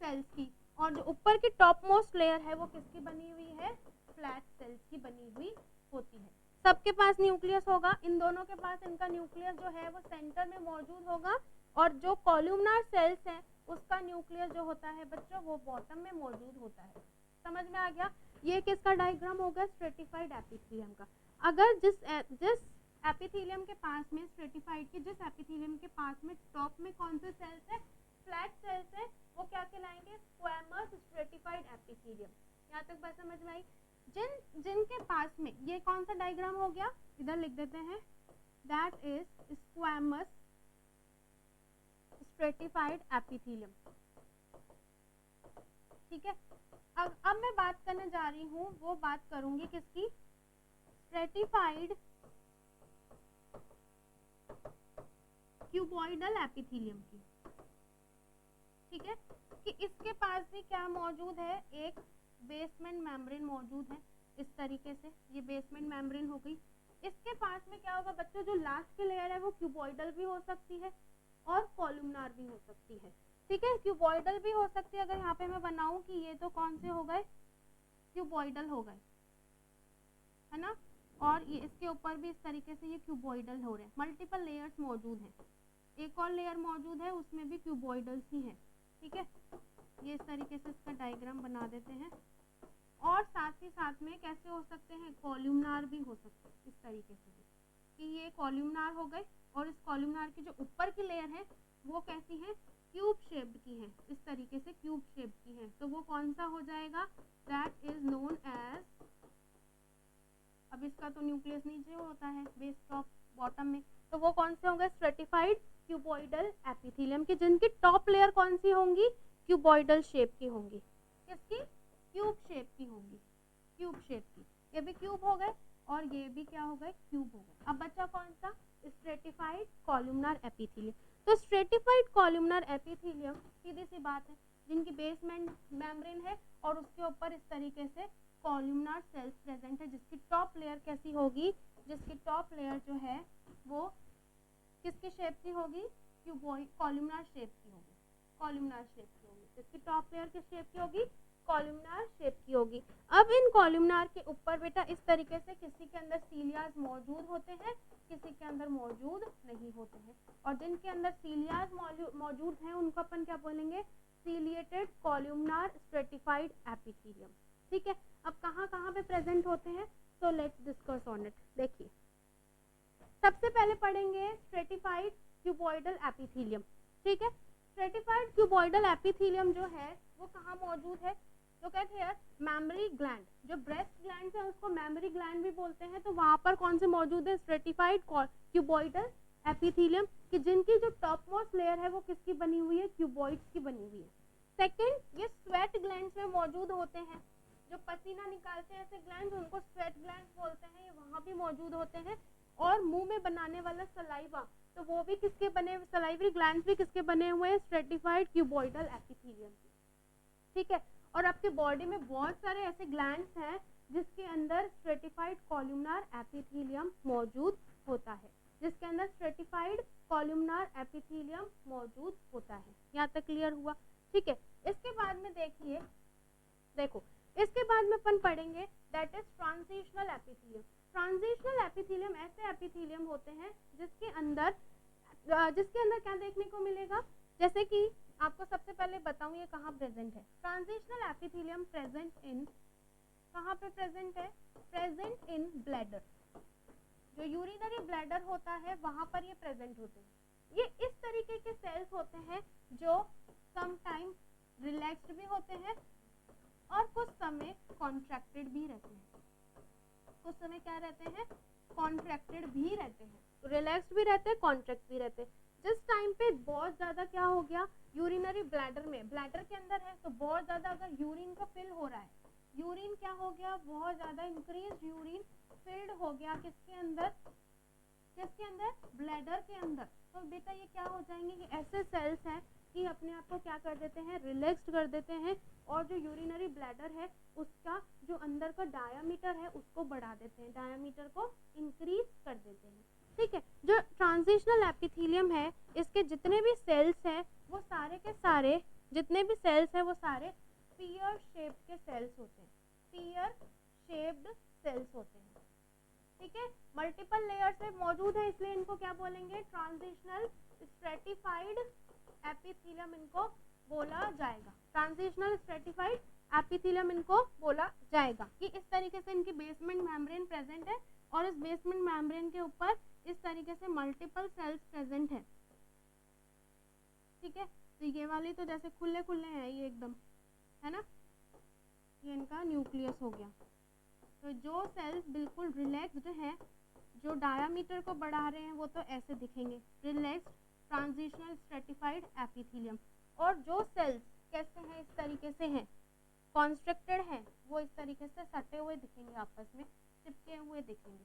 सेल्स की। और जो ऊपर की टॉप मोस्ट लेयर है वो किसकी बनी हुई है, फ्लैट सेल्स की बनी हुई होती है। सबके पास न्यूक्लियस होगा, इन दोनों के पास इनका न्यूक्लियस जो है वो सेंटर में मौजूद होगा, और जो कॉलमनार सेल्स है उसका न्यूक्लियस जो होता है बच्चों वो बॉटम में मौजूद होता है। समझ में आ गया। ये किसका डायग्राम होगा, स्ट्रेटिफाइड एपिथेलियम का। अगर जिस एपिथेलियम के पास में, स्ट्रेटिफाइड के जिस एपिथेलियम के पास में टॉप में कौन से सेल्स है, फ्लैट सेल्स है, वो क्या कहलाएंगे, स्क्वैमस स्ट्रेटिफाइड एपिथेलियम। यहाँ तक बात समझ में आई। जिनके पास में, ये कौन सा डायग्राम हो गया, इधर लिख देते हैं, that is squamous stratified epithelium, ठीक है। अब मैं बात करने जा रही हूँ, वो बात करूंगी किसकी, स्ट्रेटिफाइड क्यूबॉइडल एपिथेलियम की, ठीक है, कि इसके पास भी क्या मौजूद है, एक बेसमेंट मेम्ब्रेन मौजूद है इस तरीके से, ये बेसमेंट मेम्ब्रेन हो गई। इसके पास में क्या होगा बच्चों, जो लास्ट की लेयर है वो क्यूबॉइडल भी हो सकती है और कॉलमनार भी हो सकती है, ठीक है। क्यूबॉइडल भी हो सकती है, अगर यहाँ पे मैं बनाऊं कि ये तो कौन से हो गए, क्यूबॉइडल हो गए, है ना। और ये इसके ऊपर भी इस तरीके से ये क्यूबॉइडल हो रहे हैं, मल्टीपल लेयर्स मौजूद हैं। एक और लेयर मौजूद है उसमें भी क्यूबॉइडल्स ही है, ठीक है। ये इस तरीके से इसका डायग्राम बना देते हैं। और साथ ही साथ में कैसे हो सकते हैं, कॉलमनार भी हो सकते हैं इस तरीके से भी, कि ये कॉलमनार हो गए, और इस कॉलमनार की जो ऊपर की लेयर है वो कैसी है, क्यूब शेप्ड की है, इस तरीके से क्यूब शेप्ड की है। तो वो कौन सा हो जाएगा, दैट इज नोन एज, अब इसका तो न्यूक्लियस नीचे होता है बेस टॉप बॉटम में, तो वो कौन से होंगे, स्ट्रेटिफाइड क्यूबॉइडल एपिथेलियम की, जिनकी टॉप लेयर कौन सी होंगी, क्यूबॉइडल शेप की होंगी, किसकी, क्यूब शेप की होंगी, क्यूब शेप की। ये भी क्यूब हो गए और ये भी क्या हो गए, क्यूब हो गए। अब बचा कौन सा, स्ट्रेटिफाइड कॉलमनार एपिथेलियम। तो स्ट्रेटिफाइड कॉलमनार एपिथेलियम सीधी सी बात है, जिनकी बेसमेंट मेम्ब्रेन है और उसके ऊपर इस तरीके से कॉलमनार सेल्स प्रेजेंट है, जिसकी टॉप लेयर कैसी होगी, जिसकी टॉप लेयर जो है वो किसकी शेप की होगी, क्यूबॉइड कॉलमनार शेप की होगी, कॉलमनार शेप की होगी, जिसकी टॉप लेयर किस शेप की होगी, कॉलमनार शेप की होगी। अब इन कॉलमनार के ऊपर बेटा इस तरीके से किसी के अंदर सीलियाज मौजूद होते हैं, किसी के अंदर मौजूद नहीं होते हैं, और जिनके अंदर सीलियाज मौजूद हैं उनको अपन क्या बोलेंगे, सीलिएटेड कॉलमनार स्ट्रेटिफाइड एपिथेलियम, ठीक है। अब कहाँ कहाँ पे प्रेजेंट होते हैं, तो लेट्स डिस्कस ऑन इट। देखिए सबसे पहले पढ़ेंगे स्ट्रेटिफाइड क्यूबॉइडल एपिथेलियम, ठीक है। स्ट्रेटिफाइड क्यूबॉइडल एपिथेलियम जो है वो कहाँ मौजूद है, तो कहते हैं मेमरी ग्लैंड, जो ब्रेस्ट ग्लैंड है उसको मेमरी ग्लैंड भी बोलते हैं, तो वहां पर कौन से मौजूद है, स्ट्रेटिफाइड क्यूबॉइडल एपिथेलियम, कि जिनकी जो टॉप मोस्ट लेयर है वो किसकी बनी हुई है, क्यूबॉइड्स की बनी हुई है। सेकंड, ये स्वेट ग्लैंड्स में मौजूद होते हैं, जो पसीना निकालते हैं ऐसे ग्लैंड्स, उनको स्वेट ग्लैंड्स बोलते हैं, ये वहां भी मौजूद होते हैं। और मुंह में बनाने वाला सलाइवा, तो वो भी किसके बने, सलाइवरी ग्लैंड्स भी किसके बने हुए हैं, स्ट्रेटिफाइड क्यूबॉइडल एपिथेलियम, ठीक है। और आपके बॉडी में बहुत सारे ऐसे ग्लैंड्स हैं जिसके अंदर स्ट्रेटिफाइड कॉलमनार एपिथेलियम मौजूद होता है, जिसके अंदर स्ट्रेटिफाइड कॉलमनार एपिथेलियम मौजूद होता है। यहाँ तक क्लियर हुआ, ठीक है। इसके बाद में देखिए, देखो इसके बाद में अपन पढ़ेंगे that is transitional epithelium. Transitional epithelium ऐसे एपिथेलियम होते हैं जिसके अंदर क्या देखने को मिलेगा, जैसे कि आपको सबसे पहले बताऊं ये कहाँ प्रेजेंट है। ट्रांजिशनल एपिथेलियम प्रेजेंट इन, कहाँ पे प्रेजेंट है, प्रेजेंट इन ब्लैडर, जो यूरिनरी ब्लैडर होता है वहां पर ये प्रेजेंट होते हैं। ये इस तरीके के सेल्स होते हैं जो समटाइम रिलैक्स्ड भी होते हैं और कुछ समय कॉन्ट्रैक्टेड भी रहते हैं, उस समय क्या रहते हैं, कॉन्ट्रैक्टेड भी रहते हैं, रिलैक्स्ड भी रहते हैं, कॉन्ट्रैक्ट भी रहते हैं। जिस टाइम पे बहुत ज़्यादा क्या हो गया, यूरिनरी ब्लैडर में, ब्लैडर के अंदर है तो बहुत ज़्यादा अगर यूरिन का फिल हो रहा है, यूरिन क्या हो गया, बहुत ज़्यादा इंक्रीज यूरिन फिल्ड हो गया किसके अंदर, किसके अंदर, ब्लैडर के अंदर, तो बेटा ये क्या हो जाएंगे कि ऐसे सेल्स हैं कि अपने आप को क्या कर देते हैं, रिलैक्स्ड कर देते हैं, और जो यूरिनरी ब्लैडर है उसका जो अंदर का डायामीटर है उसको बढ़ा देते हैं, डायामीटर को इंक्रीज कर देते हैं। ठीक है, जो ट्रांजिशनल एपिथेलियम है इसके जितने भी सेल्स हैं वो सारे के सारे, जितने भी सेल्स हैं वो सारे स्फीयर शेप्ड के सेल्स होते हैं, स्फीयर शेप्ड सेल्स होते हैं। ठीक है, मल्टीपल लेयर्स में मौजूद है इसलिए इनको क्या बोलेंगे, ट्रांजिशनल स्ट्रेटिफाइड एपिथेलियम इनको बोला जाएगा, ट्रांजिशनल स्ट्रेटिफाइड एपिथेलियम इनको बोला जाएगा कि इस तरीके से इनकी बेसमेंट मेम्ब्रेन प्रेजेंट है और इस बेसमेंट मेम्ब्रेन के ऊपर इस तरीके से मल्टीपल सेल्स प्रेजेंट है। ठीक है, तो ये वाले तो जैसे खुले खुले हैं ये एकदम, है ना, ये इनका न्यूक्लियस हो गया। तो जो सेल्स बिल्कुल रिलैक्स्ड हैं, जो डायामीटर को बढ़ा रहे हैं वो तो ऐसे दिखेंगे, रिलैक्स्ड ट्रांजिशनल स्ट्रेटिफाइड एपिथेलियम, और जो सेल्स कैसे हैं, इस तरीके से हैं, कॉन्स्ट्रक्टेड हैं, वो इस तरीके से सटे हुए दिखेंगे, आपस में चिपके हुए दिखेंगे।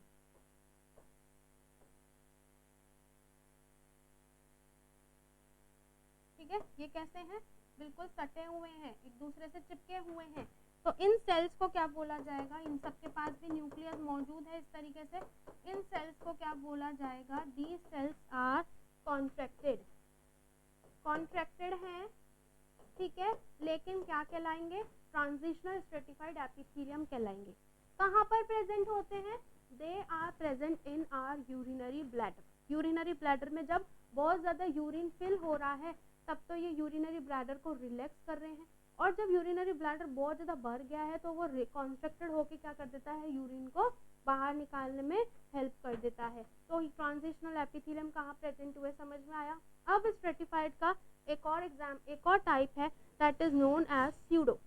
ठीक है, ये कैसे हैं, बिल्कुल सटे हुए हैं, एक दूसरे से चिपके हुए हैं, तो इन सेल्स को क्या बोला जाएगा, इन सबके पास भी न्यूक्लियस मौजूद है इस तरीके से, इन सेल्स को क्या बोला जाएगा, these cells are contracted, contracted हैं। ठीक है, लेकिन क्या कहलाएंगे, ट्रांजिशनल स्ट्रेटिफाइड एपिथेलियम कहलाएंगे। कहाँ पर प्रेजेंट होते हैं, they are present in our urinary bladder, urinary bladder में जब बहुत ज़्यादा यूरिन फिल हो रहा है तब तो ये यूरिनरी ब्लैडर को रिलैक्स कर रहे हैं, और जब यूरिनरी ब्लैडर बहुत ज़्यादा भर गया है तो वो रिकॉन्स्ट्रक्टेड होकर क्या कर देता है, यूरिन को बाहर निकालने में हेल्प कर देता है। तो ट्रांजिशनल एपिथेलियम कहाँ प्रेजेंट हुए, समझ में आया। अब स्ट्रेटिफाइड का एक और टाइप है, that is known as pseudo,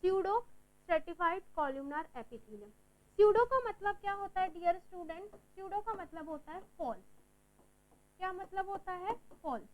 pseudo stratified columnar epithelium. Pseudo का मतलब क्या होता है डियर स्टूडेंट, स्यूडो का मतलब होता है फॉल्स। क्या मतलब होता है, फॉल्स।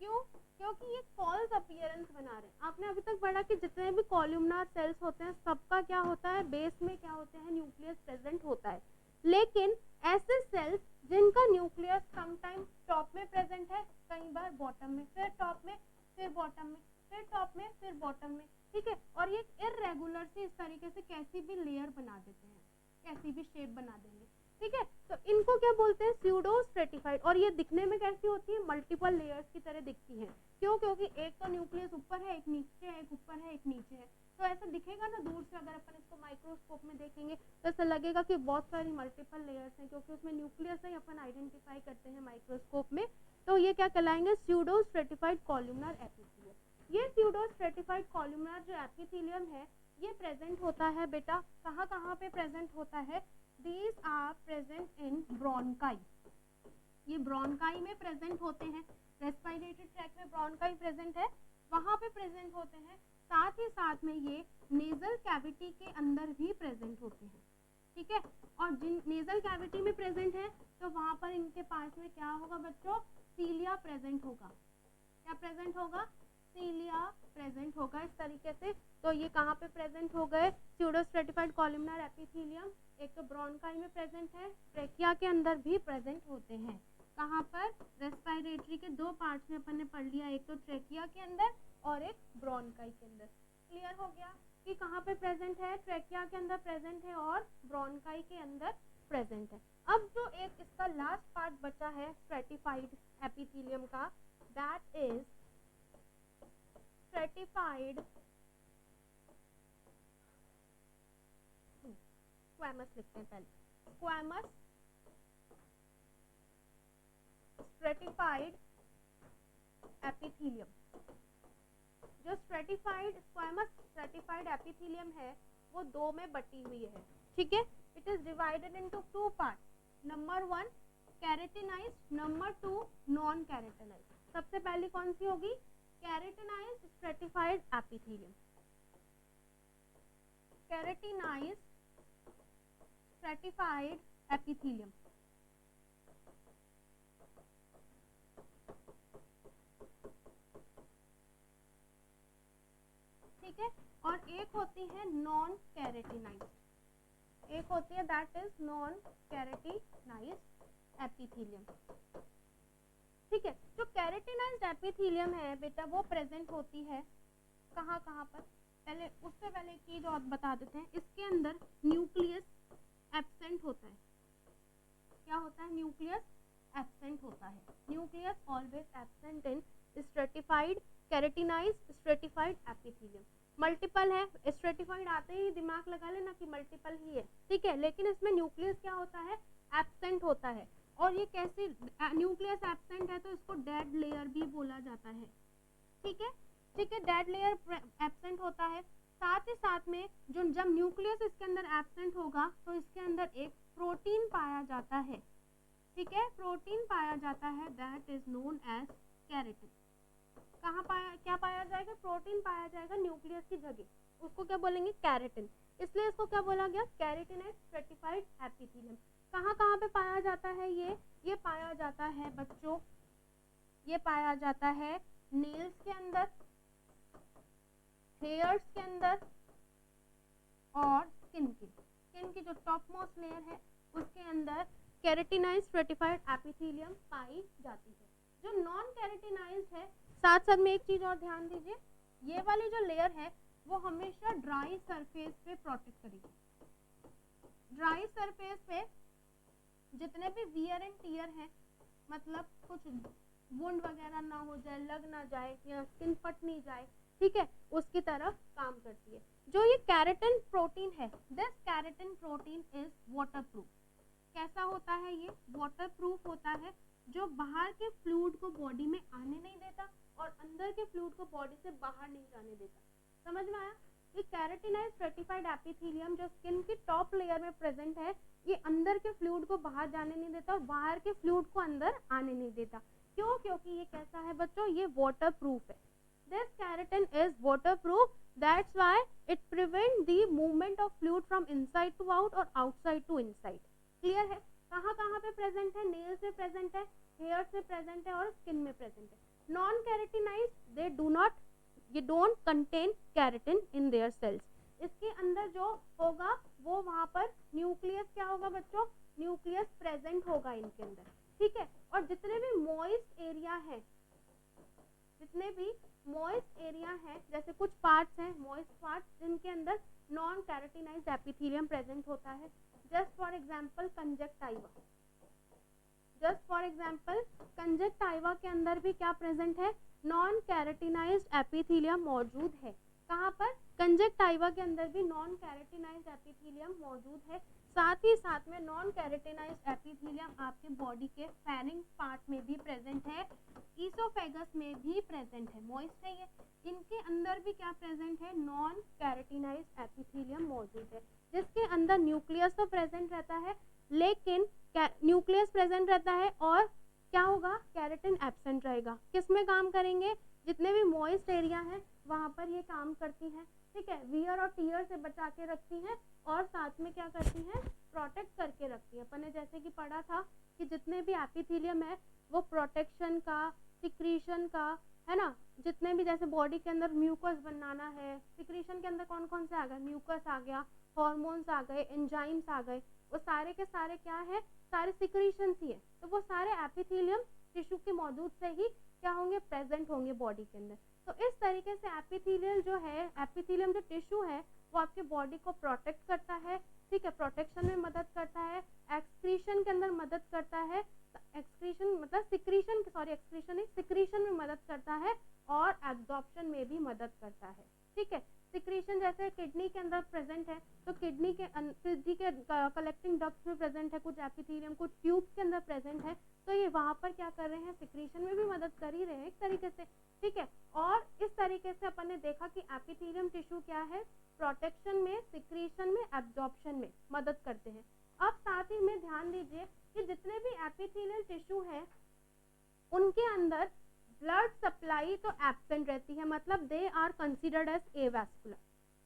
क्यों, क्योंकि ये फॉल्स अपीयरेंस बना रहे हैं। आपने अभी तक पढ़ा कि जितने भी कॉलमनार सेल्स होते हैं सबका क्या होता है, बेस में क्या होते हैं, न्यूक्लियस प्रेजेंट होता है, लेकिन ऐसे सेल्स जिनका न्यूक्लियस समटाइम टॉप में प्रेजेंट है, कई बार बॉटम में, फिर टॉप में, फिर बॉटम में, फिर टॉप में, फिर बॉटम में। ठीक है, और ये इर्रेगुलर से इस तरीके से कैसी भी लेयर बना देते हैं, कैसी भी शेप बना देंगे। ठीक है, तो इनको क्या बोलते हैं, स्यूडो स्ट्रेटिफाइड, और ये दिखने में कैसी होती है, मल्टीपल लेयर्स की तरह दिखती हैं। क्यों, क्योंकि एक तो न्यूक्लियस ऊपर है, एक नीचे है, एक ऊपर है, एक नीचे है, तो ऐसा दिखेगा ना दूर से, अगर अपन इसको माइक्रोस्कोप में देखेंगे तो ऐसा लगेगा कि बहुत सारी मल्टीपल लेयर्स हैं, क्योंकि उसमें न्यूक्लियस ही अपन आइडेंटिफाई करते हैं माइक्रोस्कोप में। तो ये क्या कहलाएंगे, स्यूडो स्ट्रेटिफाइड कॉलमनार एपिथेलियम। ये स्यूडो स्ट्रेटिफाइड कॉलमनार जो एपिथेलियम है ये प्रेजेंट होता है बेटा, कहाँ कहाँ पे प्रेजेंट होता है, These are present in bronchi, ये ब्रोंकाई में प्रेजेंट होते हैं, रेस्पिरेटरी ट्रैक में ब्रोंकाई प्रेजेंट है, वहाँ पे प्रेजेंट होते हैं, साथ ही साथ में ये नेजल कैविटी के अंदर भी प्रेजेंट होते हैं। ठीक है, और जिन नेजल कैविटी में प्रेजेंट है तो वहाँ पर इनके पास में क्या होगा बच्चों, सीलिया प्रेजेंट होगा। क्या प्रेजेंट होगा, सीलिया प्रेजेंट होगा इस तरीके से। तो ये कहाँ पे प्रेजेंट हो गए, स्यूडो स्ट्रेटिफाइड कॉलमनार एपिथेलियम, एक तो ब्रोंकाई में प्रेजेंट है, ट्रेकिया के अंदर भी प्रेजेंट होते हैं। कहाँ पर, रेस्पिरेटरी के दो पार्ट्स में अपन ने पढ़ लिया, एक तो ट्रेकिया के अंदर और एक ब्रोंकाई के अंदर। क्लियर हो गया कि कहाँ पे प्रेजेंट है, ट्रेकिया के अंदर प्रेजेंट है और ब्रोंकाई के अंदर प्रेजेंट है। अब जो एक इसका लास्ट पार्ट बचा है स्ट्रेटिफाइड एपिथेलियम का, दैट इज स्ट्रेटिफाइड स्क्वैमस, लिखते हैं पहले, स्क्वैमस स्ट्रेटिफाइड एपिथेलियम। जो स्ट्रेटिफाइड स्क्वैमस स्ट्रेटिफाइड एपिथेलियम है वो दो में बटी हुई है। ठीक है, it is divided into two part, number 1 keratinised, number 2 non keratinised. सबसे पहली कौन सी होगी, keratinised stratified epithelium. Keratinised stratified epithelium. ठीक है, और एक होती है नॉन कैरेटिनाइज्ड, एक होती है that is non keratinised epithelium. ठीक है, जो कैरेटिनाइज्ड एपिथेलियम है बेटा वो प्रेजेंट होती है कहाँ कहाँ पर, पहले उससे पहले एक चीज और बता देते हैं, इसके अंदर न्यूक्लियस एब्सेंट होता है। क्या होता है? न्यूक्लियस एब्सेंट होता है। Nucleus always absent in stratified keratinised stratified epithelium. Multiple है, स्ट्रेटिफाइड आते ही दिमाग लगा लेना कि मल्टीपल ही है, ठीक है, लेकिन इसमें न्यूक्लियस क्या होता है? एब्सेंट होता है। और ये कैसे न्यूक्लियस एब्सेंट है तो इसको डेड लेयर भी बोला जाता है। ठीक है, ठीक है, डेड लेयर एब्सेंट होता है। साथ ही साथ में जो जब न्यूक्लियस इसके अंदर एब्सेंट होगा तो इसके अंदर एक प्रोटीन पाया जाता है। ठीक है, प्रोटीन पाया जाता है that is known as keratin. कहाँ पाया, क्या पाया जाएगा? प्रोटीन पाया जाएगा न्यूक्लियस की जगह, उसको क्या बोलेंगे? कैरेटिन। इसलिए इसको क्या बोला गया? Keratinised stratified epithelium. कहाँ कहाँ पे पाया जाता है ये पाया जाता है बच्चों, ये पाया जाता है नेल्स के अंदर, हेयर्स के अंदर और स्किन की जो टॉप मोस्ट लेयर है उसके अंदर कैरेटिनाइज्ड स्ट्रेटिफाइड एपिथेलियम पाई जाती है। जो नॉन कैरेटिनाइज्ड है, साथ साथ में एक चीज और ध्यान दीजिए, ये वाली जो लेयर है वो हमेशा ड्राई सरफेस पे प्रोटेक्ट करेगी। ड्राई सरफेस पे जितने भी वियर एंड टियर है, मतलब कुछ वुंड वगैरह ना हो जाए, लग ना जाए या स्किन फट नहीं जाए, ठीक है, उसकी तरफ काम करती है। जो ये कैरेटिन प्रोटीन है, this keratin protein is waterproof. कैसा होता है ये? वाटरप्रूफ होता है, जो बाहर के फ्लूइड को बॉडी में आने नहीं देता और अंदर के फ्लूइड को बॉडी से बाहर नहीं जाने देता। समझ में आया? ये कैरेटिनाइज्ड स्ट्रेटिफाइड एपिथेलियम जो स्किन की टॉप लेयर में प्रेजेंट है, ये अंदर के फ्लूइड को बाहर जाने नहीं देता और बाहर के फ्लूइड को अंदर आने नहीं देता। क्यों? क्योंकि ये कैसा है बच्चों? ये वाटरप्रूफ है। This keratin is waterproof. That's why it prevents the movement of fluid from inside to out or outside to inside. Clear है? कहाँ कहाँ पे प्रेजेंट है? नेल्स में प्रेजेंट है, हेयर्स में प्रेजेंट है और स्किन में प्रेजेंट है। Non keratinised, they do not, ये don't contain keratin in their cells. इसके अंदर जो होगा वो वहाँ पर न्यूक्लियस क्या होगा बच्चों? न्यूक्लियस प्रेजेंट होगा इनके अंदर। ठीक है, और जितने भी मॉइस्ट एरिया है, जितने भी मॉइस्ट एरिया है, जैसे कुछ पार्ट्स हैं मॉइस्ट पार्ट्स जिनके अंदर नॉन कैरेटिनाइज्ड एपिथेलियम प्रेजेंट होता है। Just for example conjunctiva, just for example conjunctiva के अंदर भी क्या प्रेजेंट है? नॉन कैरेटिनाइज्ड एपिथेलियम मौजूद है। कहाँ पर? कंजक्टाइवा के अंदर भी नॉन कैरेटिनाइज्ड एपिथेलियम मौजूद है। साथ ही साथ में नॉन कैरेटिनाइज्ड एपिथेलियम आपके बॉडी के फैरिंक्स पार्ट में भी प्रेजेंट है, ईसोफेगस में भी प्रेजेंट है। मॉइस्ट है ये, इनके अंदर भी क्या प्रेजेंट है? नॉन कैरेटिनाइज्ड एपिथेलियम मौजूद है, जिसके अंदर न्यूक्लियस तो प्रेजेंट रहता है, लेकिन न्यूक्लियस प्रेजेंट रहता है और क्या होगा? कैरेटिन एब्सेंट रहेगा। किस में काम करेंगे? जितने भी मॉइस्ट एरिया है वहाँ पर ये काम करती हैं। ठीक है, वियर और टीयर से बचा के रखती हैं और साथ में क्या करती हैं? प्रोटेक्ट करके रखती है। अपन ने जैसे कि पढ़ा था कि जितने भी एपिथेलियम है वो प्रोटेक्शन का, सिक्रीशन का, है ना, जितने भी जैसे बॉडी के अंदर म्यूकस बनाना है, सिक्रीशन के अंदर कौन कौन से आ गए? म्यूकस आ गया, हार्मोन्स आ गए, एंजाइम्स आ गए, वो सारे के सारे क्या है? सारे सिक्रीशन ही है। तो वो सारे एपिथेलियम टिश्यू के मौजूद से ही क्या होंगे? प्रेजेंट होंगे बॉडी के अंदर। तो इस तरीके से एपिथेलियल जो है, एपिथेलियम जो टिश्यू है वो आपके बॉडी को प्रोटेक्ट करता है। ठीक है, प्रोटेक्शन में मदद करता है, एक्सक्रीशन के अंदर मदद करता है, एक्सक्रीशन मतलब सिक्रीशन, सॉरी एक्सक्रीशन नहीं, सिक्रीशन में मदद करता है और एब्जॉर्प्शन में भी मदद करता है। ठीक है, सिक्रीशन जैसे किडनी के अंदर प्रेजेंट है तो किडनी के कलेक्टिंग डक्ट्स में प्रेजेंट है कुछ एपिथेलियम, कुछ ट्यूब्स के अंदर प्रेजेंट है, तो ये वहाँ पर क्या कर रहे हैं? सिक्रीशन में भी मदद कर ही रहे हैं एक तरीके से। ठीक है, और इस तरीके से अपन ने देखा कि एपिथेलियम टिश्यू क्या है? प्रोटेक्शन में, सिक्रीशन में, एब्जॉर्प्शन में मदद करते हैं। अब साथ ही में ध्यान दीजिए कि जितने भी एपिथेलियल टिश्यू है उनके अंदर ब्लड सप्लाई तो एब्सेंट रहती है, मतलब they are considered as avascular,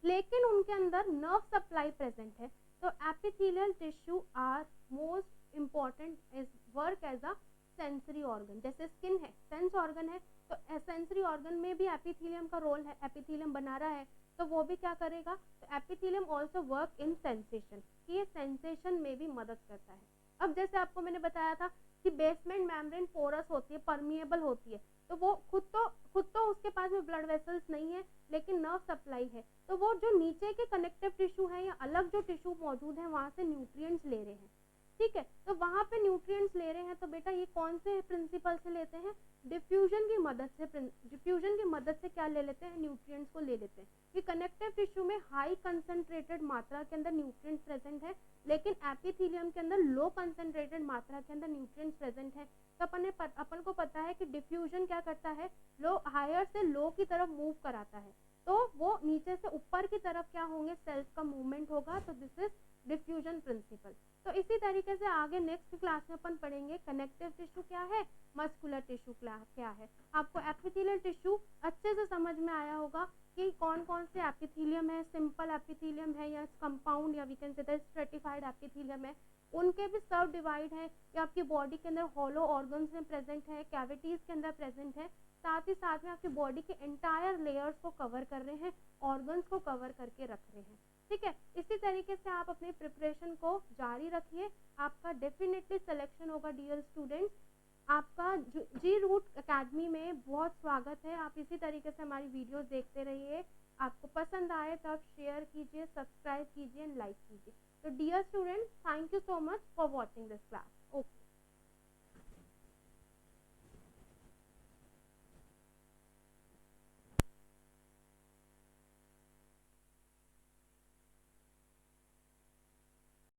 लेकिन उनके अंदर नर्व सप्लाई प्रेजेंट है। तो epithelial tissue are most important is work as a sensory organ. जैसे स्किन है सेंस ऑर्गन है, तो सेंसरी ऑर्गन में भी एपिथेलियम का रोल है, एपिथेलियम बना रहा है तो वो भी क्या करेगा, तो epithelium also work in sensation, कि ये सेंसेशन में भी मदद करता है। अब जैसे आपको मैंने बताया था कि बेसमेंट मेम्ब्रेन पोरस होती है, परमिएबल होती है, तो वो खुद तो उसके पास में ब्लड वेसल्स नहीं है लेकिन नर्व सप्लाई है, तो वो जो नीचे के कनेक्टिव टिश्यू है या अलग जो टिश्यू मौजूद है वहां से न्यूट्रिएंट्स ले रहे हैं, ठीक है। तो वहां पे न्यूट्रिएंट्स ले रहे हैं तो बेटा ये कौन से प्रिंसिपल से लेते हैं, डिफ्यूजन की मदद से, डिफ्यूजन की मदद से क्या ले लेते हैं, न्यूट्रिएंट्स को ले लेते हैं। कि कनेक्टिव टिश्यू में हाई कंसंट्रेटेड मात्रा के अंदर न्यूट्रिएंट्स प्रेजेंट है, लेकिन एपिथेलियम के अंदर लो कंसंट्रेटेड मात्रा के अंदर न्यूट्रिएंट्स प्रेजेंट है। तो अपन को पता है कि डिफ्यूजन क्या करता है, लो हायर से लो की तरफ मूव कराता है, तो वो नीचे से ऊपर की तरफ क्या होंगे, सेल्स का मूवमेंट होगा, तो दिस इज डिफ्यूजन प्रिंसिपल। तो इसी तरीके से आगे नेक्स्ट क्लास में अपन पढ़ेंगे कनेक्टिव टिश्यू क्या है, मस्कुलर टिश्यू क्या है। आपको एपिथेलियल टिश्यू अच्छे से समझ में आया होगा कि कौन कौन से एपिथेलियम है, सिंपल एपिथेलियम है या कंपाउंड या we can say stratified epithelium है, उनके भी सब डिवाइड है कि आपकी बॉडी के अंदर हॉलो ऑर्गन्स में प्रेजेंट है, कैविटीज के अंदर प्रेजेंट है, साथ ही साथ में आपकी बॉडी के एंटायर लेयर्स को कवर कर रहे हैं, ऑर्गन्स को कवर करके रख रहे हैं, ठीक है। इसी तरीके से आप अपनी प्रिपरेशन को जारी रखिए, आपका डेफिनेटली सिलेक्शन होगा डियर स्टूडेंट्स। आपका जी रूट एकेडमी में बहुत स्वागत है, आप इसी तरीके से हमारी वीडियोस देखते रहिए, आपको पसंद आए तब शेयर कीजिए, सब्सक्राइब कीजिए एंड लाइक कीजिए। तो dear students, thank you so much for watching this class.